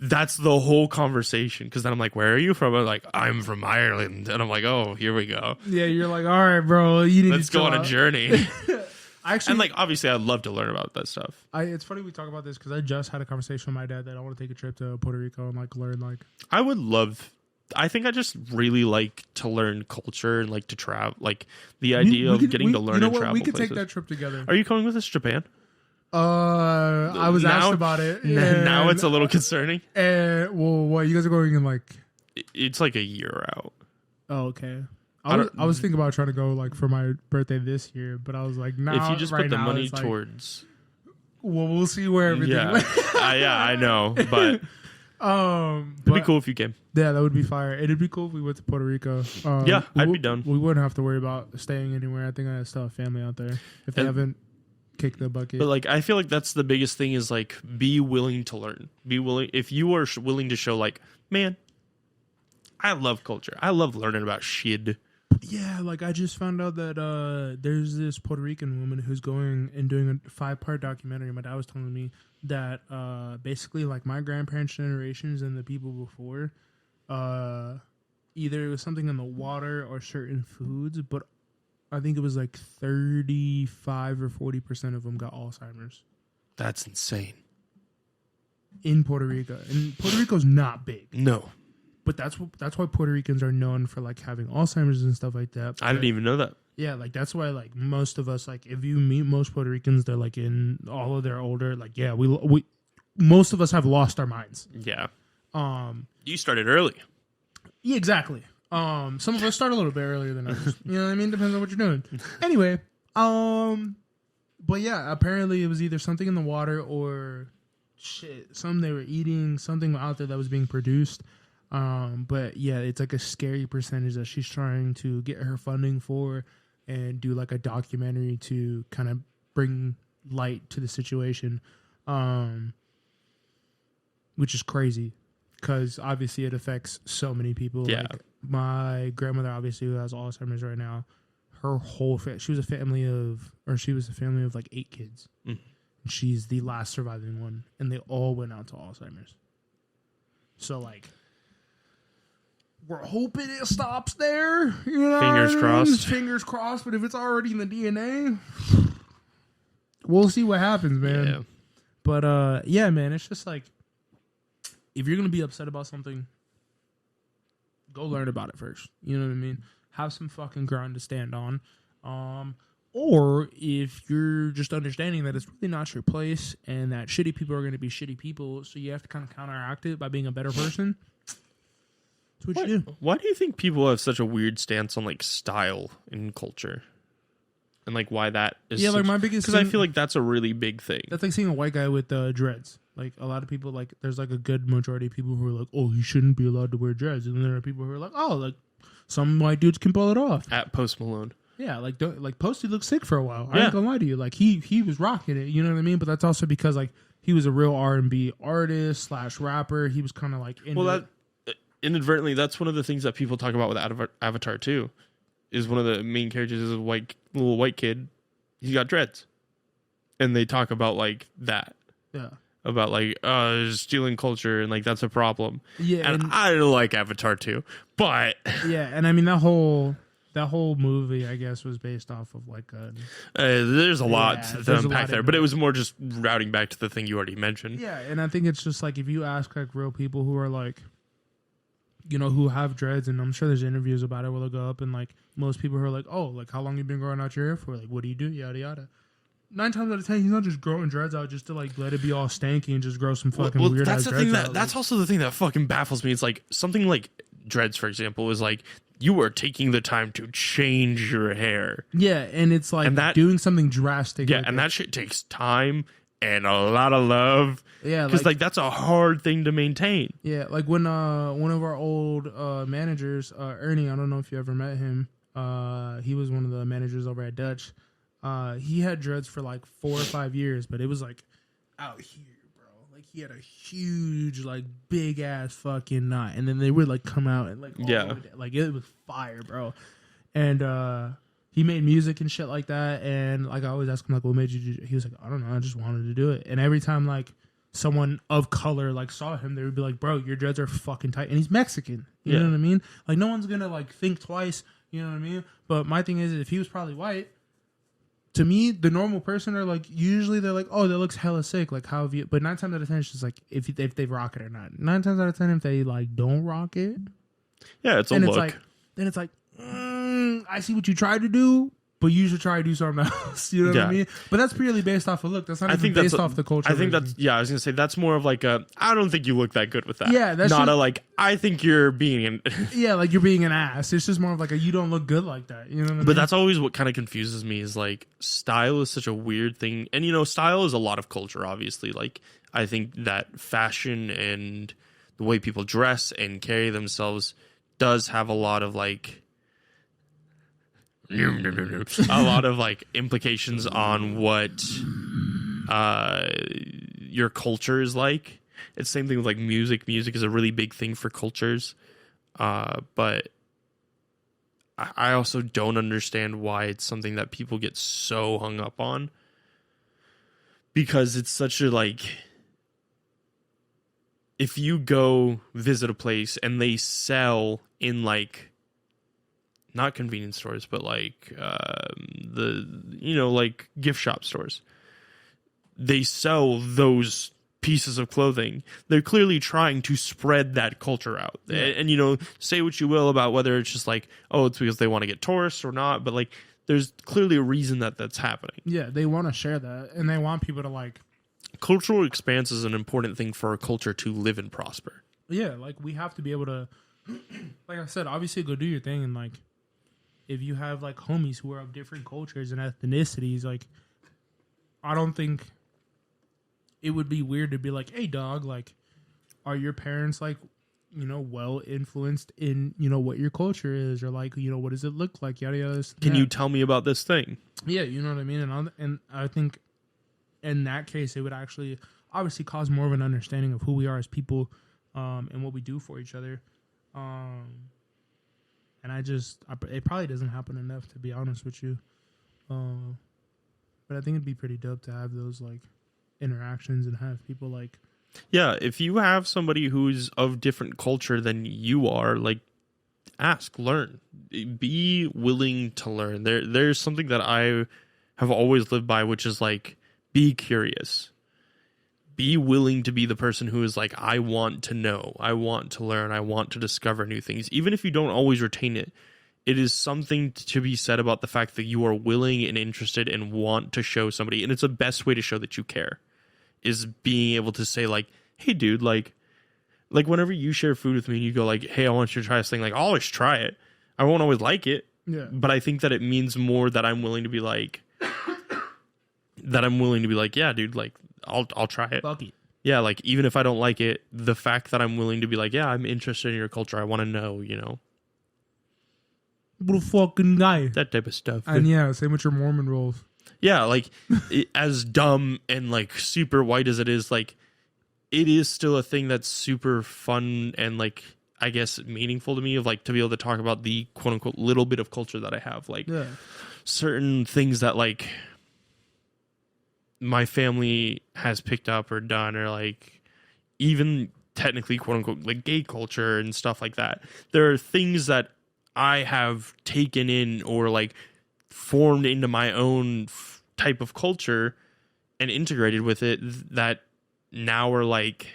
that's the whole conversation. Because then I'm like, where are you from? I'm like, I'm from Ireland. And I'm like, oh, here we go. Yeah, you're like, all right, bro, you need Let's to go on a journey. Actually, and like, obviously, I'd love to learn about that stuff. It's funny we talk about this because I just had a conversation with my dad that I want to take a trip to Puerto Rico and like learn like. I think I just really like to learn culture and like to travel. Like the idea of getting to learn and travel. We could places. take that trip together. Are you coming with us to Japan? I was asked about it. Now it's a little concerning. And well, what, you guys are going in like? It's like a year out. Oh, okay. I was thinking about trying to go like for my birthday this year, but I was like, nah. If you just right put the now, money it's like, towards, well, we'll see where everything. Yeah, yeah, I know, but it'd be cool if you came. Yeah, that would be fire. It'd be cool if we went to Puerto Rico. Yeah, I'd be down. We wouldn't have to worry about staying anywhere. I think I still have family out there if they haven't kicked the bucket. But like, I feel like that's the biggest thing is like, be willing to learn. Be willing. If you are willing to show like, man, I love culture. I love learning about shit. Yeah, like I just found out that there's this Puerto Rican woman who's going and doing a 5-part documentary. My dad was telling me that basically like my grandparents' generations and the people before, either it was something in the water or certain foods, but I think it was like 35 or 40% of them got Alzheimer's. That's insane. In Puerto Rico. And Puerto Rico's not big. No. But that's why Puerto Ricans are known for like having Alzheimer's and stuff like that. I didn't even know that. Yeah, like that's why like most of us, like if you meet most Puerto Ricans, they're like in all of their older, like yeah, we most of us have lost our minds. Yeah. You started early. Yeah, exactly. Some of us start a little bit earlier than others. You know what I mean? Depends on what you're doing. Anyway, but yeah, apparently it was either something in the water or something they were eating, something out there that was being produced. But yeah, it's like a scary percentage that she's trying to get her funding for and do like a documentary to kind of bring light to the situation. Which is crazy because obviously it affects so many people. Yeah. Like my grandmother, obviously, who has Alzheimer's right now, her whole she was a family of like 8 kids. Mm. She's the last surviving one, and they all went out to Alzheimer's. So like, we're hoping it stops there. You know, fingers crossed. Fingers crossed. But if it's already in the DNA, we'll see what happens, man. Yeah. But yeah, man, it's just like, if you're gonna be upset about something, go learn about it first. You know what I mean? Have some fucking ground to stand on. Or if you're just understanding that it's really not your place and that shitty people are going to be shitty people, so you have to kind of counteract it by being a better person. That's what you do. Why do you think people have such a weird stance on like style in culture? And like why that is? Yeah, like my biggest, because I feel like that's a really big thing. That's like seeing a white guy with dreads. Like a lot of people, like there's like a good majority of people who are like, oh, he shouldn't be allowed to wear dreads, and then there are people who are like, oh, like some white dudes can pull it off. At Post Malone. Yeah, like Posty looked sick for a while. I ain't gonna lie to you. Like he was rocking it. You know what I mean? But that's also because like he was a real R&B artist / rapper. He was kind of like that inadvertently, that's one of the things that people talk about with Avatar too. Is one of the main characters is a little white kid. He's got dreads, and they talk about like that. Yeah. about like stealing culture and like that's a problem. Yeah, and I like Avatar too, but yeah, and I mean that whole movie, I guess, was based off of like there's a lot to unpack there, but it was more just routing back to the thing you already mentioned. Yeah, and I think it's just like if you ask like real people who are like, you know, who have dreads, and I'm sure there's interviews about it where they'll go up and like most people who are like, oh, like how long you been growing out your hair for? Like, what do you do? Yada yada. 9 times out of 10, he's not just growing dreads out just to like let it be all stanky and just grow some fucking weird ass dreads out. That's also the thing that fucking baffles me. It's like something like dreads, for example, is like you are taking the time to change your hair. Yeah, and it's like doing something drastic. Yeah, and that shit takes time and a lot of love. Yeah, because like that's a hard thing to maintain. Yeah, like when one of our old managers, Ernie, I don't know if you ever met him. He was one of the managers over at Dutch. He had dreads for like 4 or 5 years, but it was like out here, bro. Like he had a huge, like big ass fucking knot, and then they would like come out and like like it was fire, bro. And he made music and shit like that, and like I always ask him like, what made you do? He was like, I don't know, I just wanted to do it. And every time like someone of color like saw him, they would be like, bro, your dreads are fucking tight, and he's Mexican. You know what I mean? Like no one's gonna like think twice. You know what I mean? But my thing is, if he was probably white. To me, the normal person are like, usually they're like, oh, that looks hella sick. Like, how have you? But 9 times out of 10, it's just like, if they rock it or not. 9 times out of 10, if they like don't rock it. Yeah, it's a look. Then it's like, I see what you tried to do, but you should try to do something else. You know what I mean? But that's purely based off of look. That's not even based off the culture. I think that's, I was going to say, that's more of like a, I don't think you look that good with that. Yeah, that's not a like, I think you're being yeah, like you're being an ass. It's just more of like a, you don't look good like that. You know what I mean? But that's always what kind of confuses me is like, style is such a weird thing. And, you know, style is a lot of culture, obviously. Like, I think that fashion and the way people dress and carry themselves does have a lot of like, a lot of like implications on what your culture is like. It's the same thing with like music. Music is a really big thing for cultures, but I also don't understand why it's something that people get so hung up on, because it's such a like, if you go visit a place and they sell in like, not convenience stores, but like like gift shop stores, they sell those pieces of clothing. They're clearly trying to spread that culture out. Yeah. And you know, say what you will about whether it's just like, oh, it's because they want to get tourists or not, but like there's clearly a reason that that's happening. Yeah, they want to share that, and they want people to like. Cultural expanse is an important thing for a culture to live and prosper. Yeah, like we have to be able to, like I said, obviously go do your thing, and like if you have like homies who are of different cultures and ethnicities, like I don't think it would be weird to be like, hey dog, like are your parents like, you know, well influenced in, you know, what your culture is, or like, you know, what does it look like, yada yada. Can you tell me about this thing? Yeah, you know what I mean. And I think in that case it would actually obviously cause more of an understanding of who we are as people, and what we do for each other. And it probably doesn't happen enough, to be honest with you. But I think it'd be pretty dope to have those like interactions and have people like. Yeah, if you have somebody who's of different culture than you are, like ask, learn, be willing to learn. There's something that I have always lived by, which is like, be curious. Be willing to be the person who is like, I want to know, I want to learn, I want to discover new things. Even if you don't always retain it, it is something to be said about the fact that you are willing and interested and want to show somebody. And it's the best way to show that you care, is being able to say like, hey dude, like whenever you share food with me and you go like, hey, I want you to try this thing, like I'll always try it. I won't always like it. Yeah. But I think that it means more that I'm willing to be like, yeah, dude, like I'll try it. Fuck it. Yeah, like even if I don't like it, the fact that I'm willing to be like, yeah, I'm interested in your culture, I want to know, you know. What a fucking guy. That type of stuff. And yeah, same with your Mormon rolls. Yeah, like as dumb and like super white as it is, like it is still a thing that's super fun and like, I guess, meaningful to me, of like to be able to talk about the quote unquote little bit of culture that I have. Like certain things that like my family has picked up or done, or like even technically quote unquote like gay culture and stuff like that. There are things that I have taken in or like formed into my own type of culture and integrated with it that now are like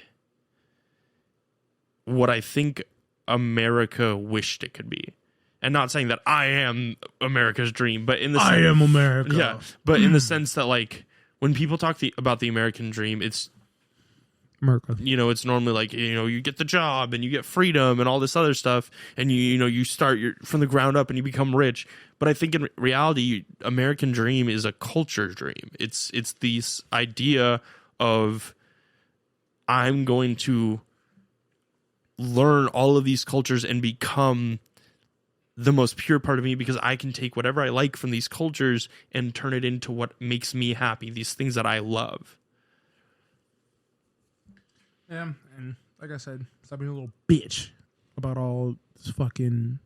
what I think America wished it could be. And not saying that I am America's dream, but in the sense, I am America. Yeah, but in the sense that like when people talk about the American dream, it's America. it's normally like you get the job and you get freedom and all this other stuff, and you start from the ground up and you become rich. But I think in reality, American dream is a culture dream. It's this idea of I'm going to learn all of these cultures and become the most pure part of me, because I can take whatever I like from these cultures and turn it into what makes me happy, these things that I love. Yeah, and like I said, stop being a little bitch about all this fucking...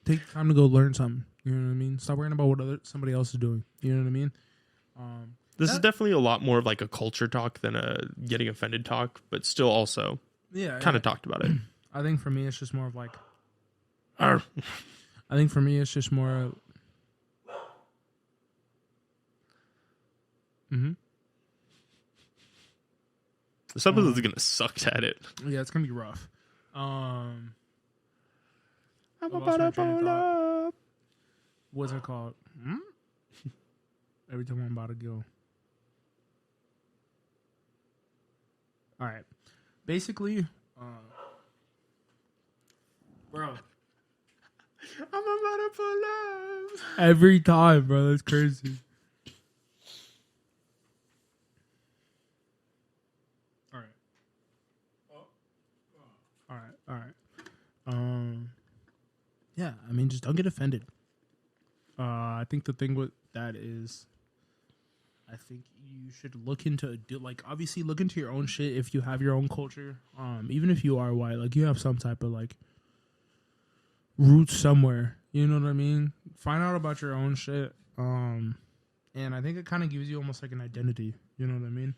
Take time to go learn something. You know what I mean? Stop worrying about what somebody else is doing. You know what I mean? This is definitely a lot more of like a culture talk than a getting offended talk, but still also kind of talked about it. I think for me, it's just more of like... Arr. I think for me, it's just more... This episode is gonna suck at it. Yeah, it's gonna be rough. I'm about to pull up. What's it called? Every time I'm about to go. All right. Basically, bro. I'm about to pull up. Every time, bro. That's crazy. All right. Yeah, I mean, just don't get offended. I think the thing with that is, I think you should look into obviously look into your own shit if you have your own culture. Even if you are white, like you have some type of like roots somewhere. You know what I mean? Find out about your own shit. And I think it kind of gives you almost like an identity. You know what I mean?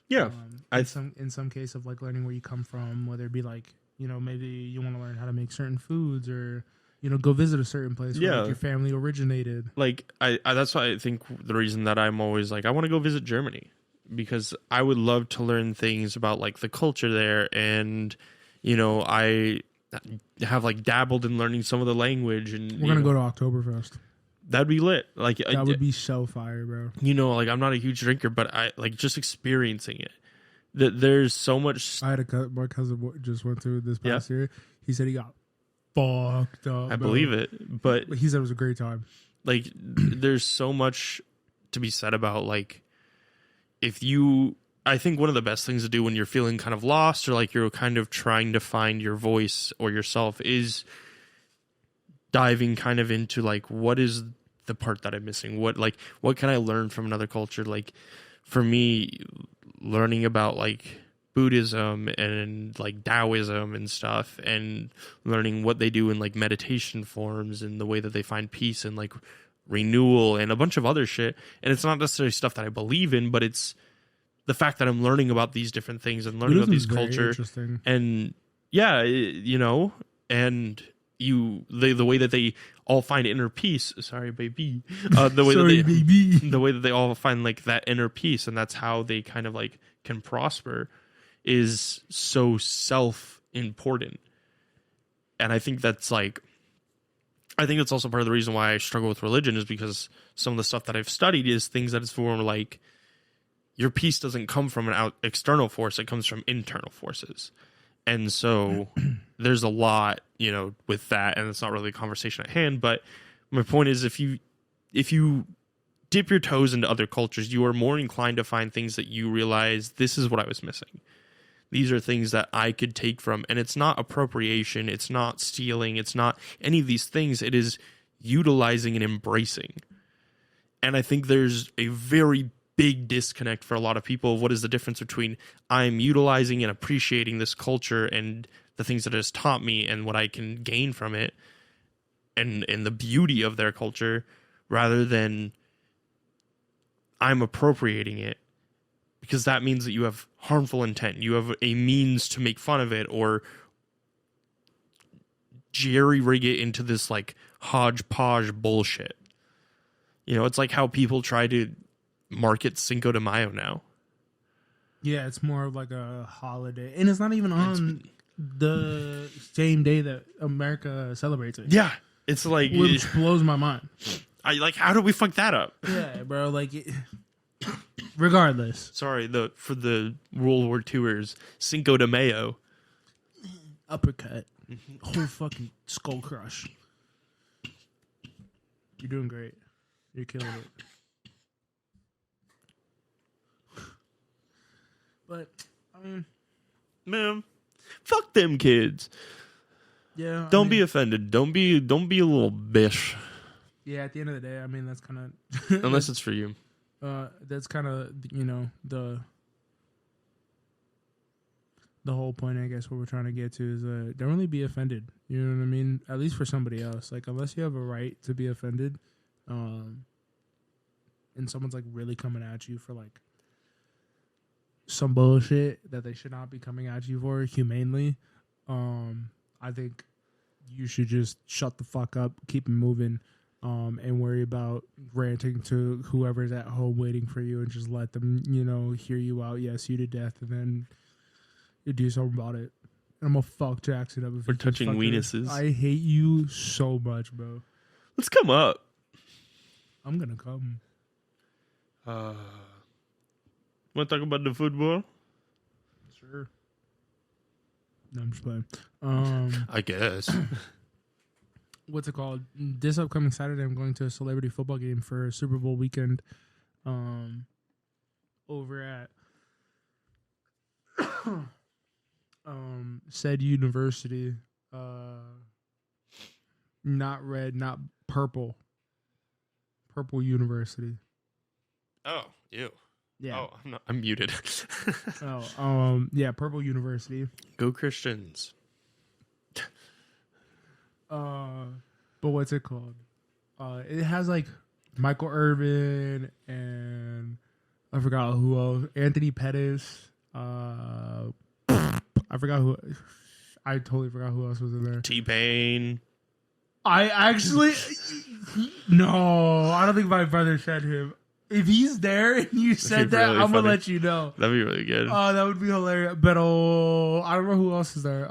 Yeah. In some case of like learning where you come from, whether it be like, maybe you want to learn how to make certain foods, or go visit a certain place where like your family originated. Like I that's why I think the reason that I'm always like I want to go visit Germany, because I would love to learn things about like the culture there, and I have like dabbled in learning some of the language, and we're gonna go to Oktoberfest. That'd be lit. Like that would be so fire, bro. Like I'm not a huge drinker, but I like just experiencing it. There's so much. I had my cousin just went through this past year. He said he got fucked up. I believe it, but he said it was a great time. Like, there's so much to be said about like I think one of the best things to do when you're feeling kind of lost or like you're kind of trying to find your voice or yourself is diving kind of into like what is the part that I'm missing? What can I learn from another culture? Like for me, learning about like Buddhism and like Taoism and stuff, and learning what they do in like meditation forms and the way that they find peace and like renewal and a bunch of other shit. And it's not necessarily stuff that I believe in, but it's the fact that I'm learning about these different things and learning about these culture. And yeah, and the way that they all find inner peace. Sorry, baby. The way that they all find like that inner peace, and that's how they kind of like can prosper, is so self-important. And I think that's also part of the reason why I struggle with religion, is because some of the stuff that I've studied is things that it's for like your peace doesn't come from an external force, it comes from internal forces. And so there's a lot, with that, and it's not really a conversation at hand. But my point is, if you dip your toes into other cultures, you are more inclined to find things that you realize, this is what I was missing. These are things that I could take from, and it's not appropriation, it's not stealing, it's not any of these things. It is utilizing and embracing. And I think there's a very big disconnect for a lot of people. What is the difference between I'm utilizing and appreciating this culture and the things that it has taught me and what I can gain from it and the beauty of their culture, rather than I'm appropriating it because that means that you have harmful intent. You have a means to make fun of it or jerry-rig it into this like hodgepodge bullshit. You know, it's like how people try to market Cinco de Mayo now. Yeah, it's more of like a holiday. And it's not even on the same day that America celebrates it. Yeah. It's like... Which blows my mind. How did we fuck that up? Yeah, bro. Like, regardless. Sorry, for the World War IIers, Cinco de Mayo. Uppercut. Whole fucking skull crush. You're doing great. You're killing it. But, I mean... Man, fuck them kids. Yeah. Don't be offended. Don't be a little bitch. Yeah, at the end of the day, I mean, that's kind of... Unless it's for you. That's kind of, you know, the whole point, I guess, what we're trying to get to is don't really be offended. You know what I mean? At least for somebody else. Like, unless you have a right to be offended, and someone's, like, really coming at you for, like, some bullshit that they should not be coming at you for humanely, I think you should just shut the fuck up, keep it moving, and worry about ranting to whoever's at home waiting for you and just let them, you know, hear you out, yes, you to death, and then you do something about it. I'm gonna fuck Jaxon up. We're touching weenuses. I hate you so much, bro. Let's come up. I'm gonna come. Want to talk about the football? Sure. No, I'm just playing. I guess. What's it called? This upcoming Saturday, I'm going to a celebrity football game for Super Bowl weekend. Over at said university. Not red, not purple. Purple University. Oh, you. Yeah. Oh, I'm muted. Yeah, Purple University. Go Christians. But what's it called? It has like Michael Irvin and I forgot who else. Anthony Pettis. I totally forgot who else was in there. T-Pain. I actually no, I don't think my brother said him. If he's there and you said that, really I'm gonna let you know. That'd be really good. Oh, that would be hilarious. But I don't know who else is there.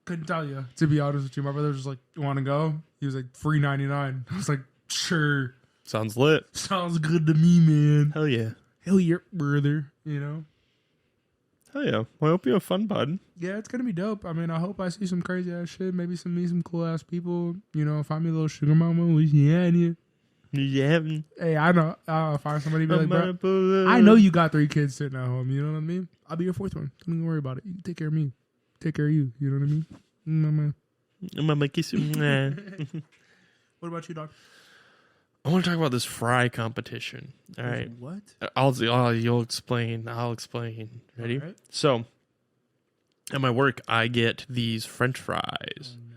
Couldn't tell you, to be honest with you. My brother was just like, "You want to go?" He was like, $3.99. I was like, "Sure." Sounds lit. Sounds good to me, man. Hell yeah. Hell yeah, brother. You know. Hell yeah. Well, I hope you have fun, bud. Yeah, it's gonna be dope. I mean, I hope I see some crazy ass shit. Maybe meet some cool ass people. You know, find me a little sugar mama. Yeah. Yeah. Hey, I know. I'll find somebody. Be like, bro, I know you got 3 kids sitting at home. You know what I mean? I'll be your 4th one. Don't even worry about it. You can take care of me. Take care of you. You know what I mean? Mama kiss you. What about you, dog? I want to talk about this fry competition. All right. What? You'll explain. I'll explain. Ready? Right. So, at my work, I get these French fries. Oh, no.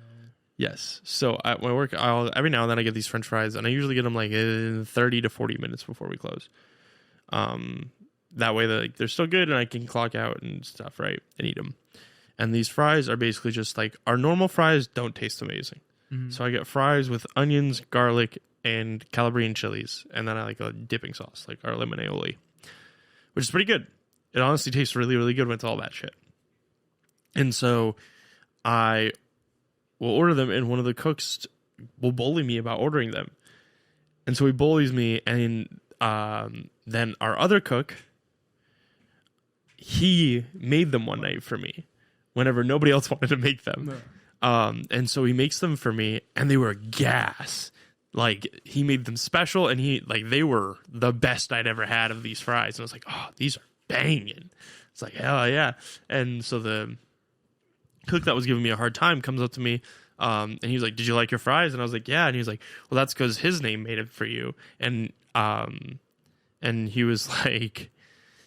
Yes. So at my work, every now and then I get these French fries, and I usually get them like in 30 to 40 minutes before we close. That way, they're still good, and I can clock out and stuff, right, and eat them. And these fries are basically just like our normal fries don't taste amazing. Mm-hmm. So I get fries with onions, garlic, and Calabrian chilies, and then I like a dipping sauce, like our lemon aioli, which is pretty good. It honestly tastes really, really good with all that shit. And so I will order them, and one of the cooks will bully me about ordering them. And so he bullies me, and then our other cook, he made them one night for me whenever nobody else wanted to make them. No. And so he makes them for me, and they were gas. Like, he made them special, and they were the best I'd ever had of these fries. And I was like, oh, these are banging. It's like, hell yeah. And so the cook that was giving me a hard time comes up to me, and he was like, did you like your fries? And I was like, yeah. And he was like, well, that's because his name made it for you. And he was like,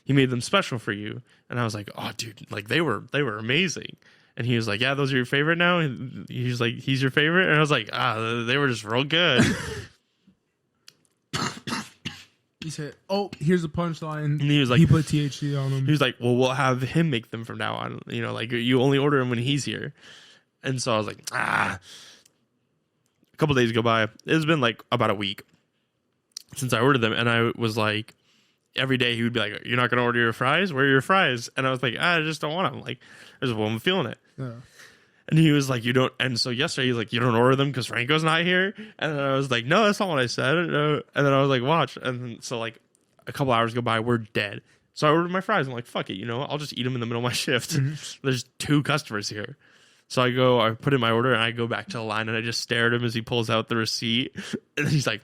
he made them special for you. And I was like, oh, dude, like they were amazing. And he was like, yeah, those are your favorite now? And he was like, he's your favorite? And I was like, they were just real good. He said, "Oh, here's the punchline." And he was like, he put THC on them. he was like, well, we'll have him make them from now on. You know, like you only order him when he's here. And so I was like, A couple days go by. It's been like about a week since I ordered them, and I was like, every day he would be like, "You're not gonna order your fries? Where are your fries?" And I was like, I just don't want them. Like, I just wasn't feeling it. Yeah. And he was like, "You don't." And so yesterday he's like, "You don't order them because Franco's not here." And then I was like, "No, that's not what I said." And then I was like, "Watch." And then, so like a couple hours go by, we're dead. So I ordered my fries. I'm like, "Fuck it, you know, I'll just eat them in the middle of my shift." Mm-hmm. There's 2 customers here. So I put in my order and I go back to the line and I just stare at him as he pulls out the receipt. And he's like,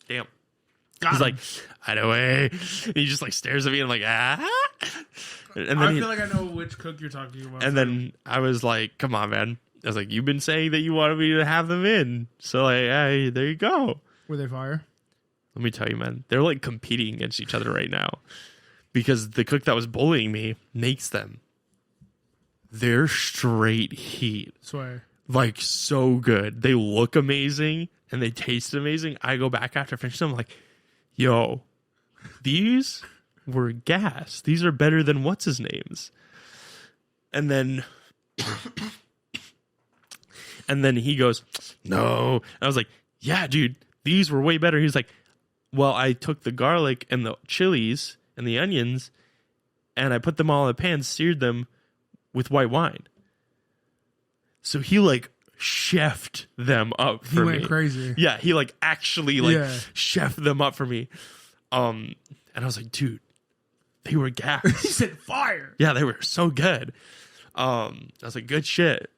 "Damn." He's like, "Either way." And he just like stares at me and I'm like, "Ah." And then I feel like I know which cook you're talking about. And then I was like, "Come on, man." I was like, "You've been saying that you wanted me to have them in. So like, hey, there you go." Were they fire? Let me tell you, man. They're like competing against each other right now. Because the cook that was bullying me makes them. They're straight heat. Swear. Like so good. They look amazing and they taste amazing. I go back after finishing them like, yo, these were gas. These are better than what's his name's. And then he goes, "No." And I was like, "Yeah, dude, these were way better." He's like, "Well, I took the garlic and the chilies and the onions and I put them all in a pan, seared them with white wine." So he like chefed them up for me. He went crazy. Yeah, he like actually chefed them up for me. And I was like, "Dude, they were gas." He said fire. Yeah, they were so good. I was like, "Good shit."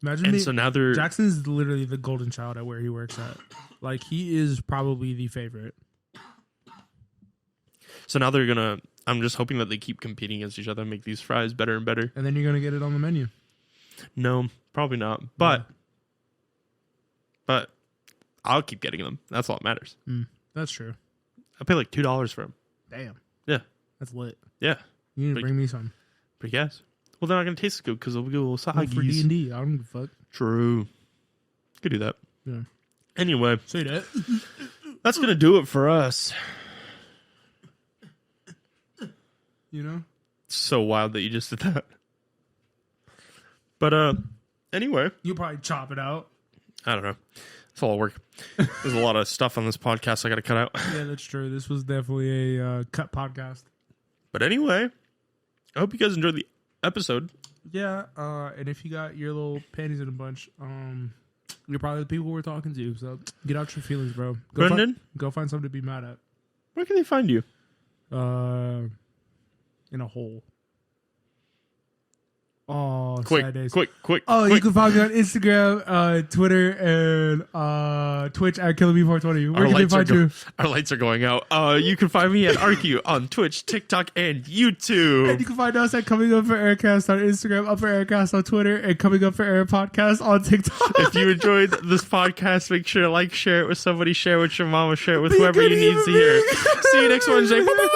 Imagine so now they're Jaxon is literally the golden child at where he works at. Like he is probably the favorite. So now they're gonna. I'm just hoping that they keep competing against each other and make these fries better and better. And then you're gonna get it on the menu. No, probably not. But I'll keep getting them. That's all that matters. That's true. I pay like $2 for them. Damn. Yeah. That's lit. Yeah. You need to bring me some. But yes. Well, they're not going to taste good because they'll be a little soggy. For D&D, I don't give a fuck. True. Could do that. Yeah. Anyway. Say that. That's going to do it for us. You know? It's so wild that you just did that. But anyway. You'll probably chop it out. I don't know. It's a lot of work. There's a lot of stuff on this podcast I got to cut out. Yeah, that's true. This was definitely a cut podcast. But anyway, I hope you guys enjoyed the episode. Yeah, and if you got your little panties in a bunch, you're probably the people we're talking to. So get out your feelings, bro. Brendan? Go find something to be mad at. Where can they find you? In a hole. Oh, sad days. Quick. You can find me on Instagram, Twitter, and Twitch at KillerB420. Where can they find you? Our lights are going out. You can find me at Arcu on Twitch, TikTok, and YouTube. And you can find us at Coming Up for Aircast on Instagram, Up for Aircast on Twitter, and Coming Up for Air Podcast on TikTok. If you enjoyed this podcast, make sure to share it with somebody, share it with your mama, share it with whoever you need to hear. See you next Wednesday. Bye-bye.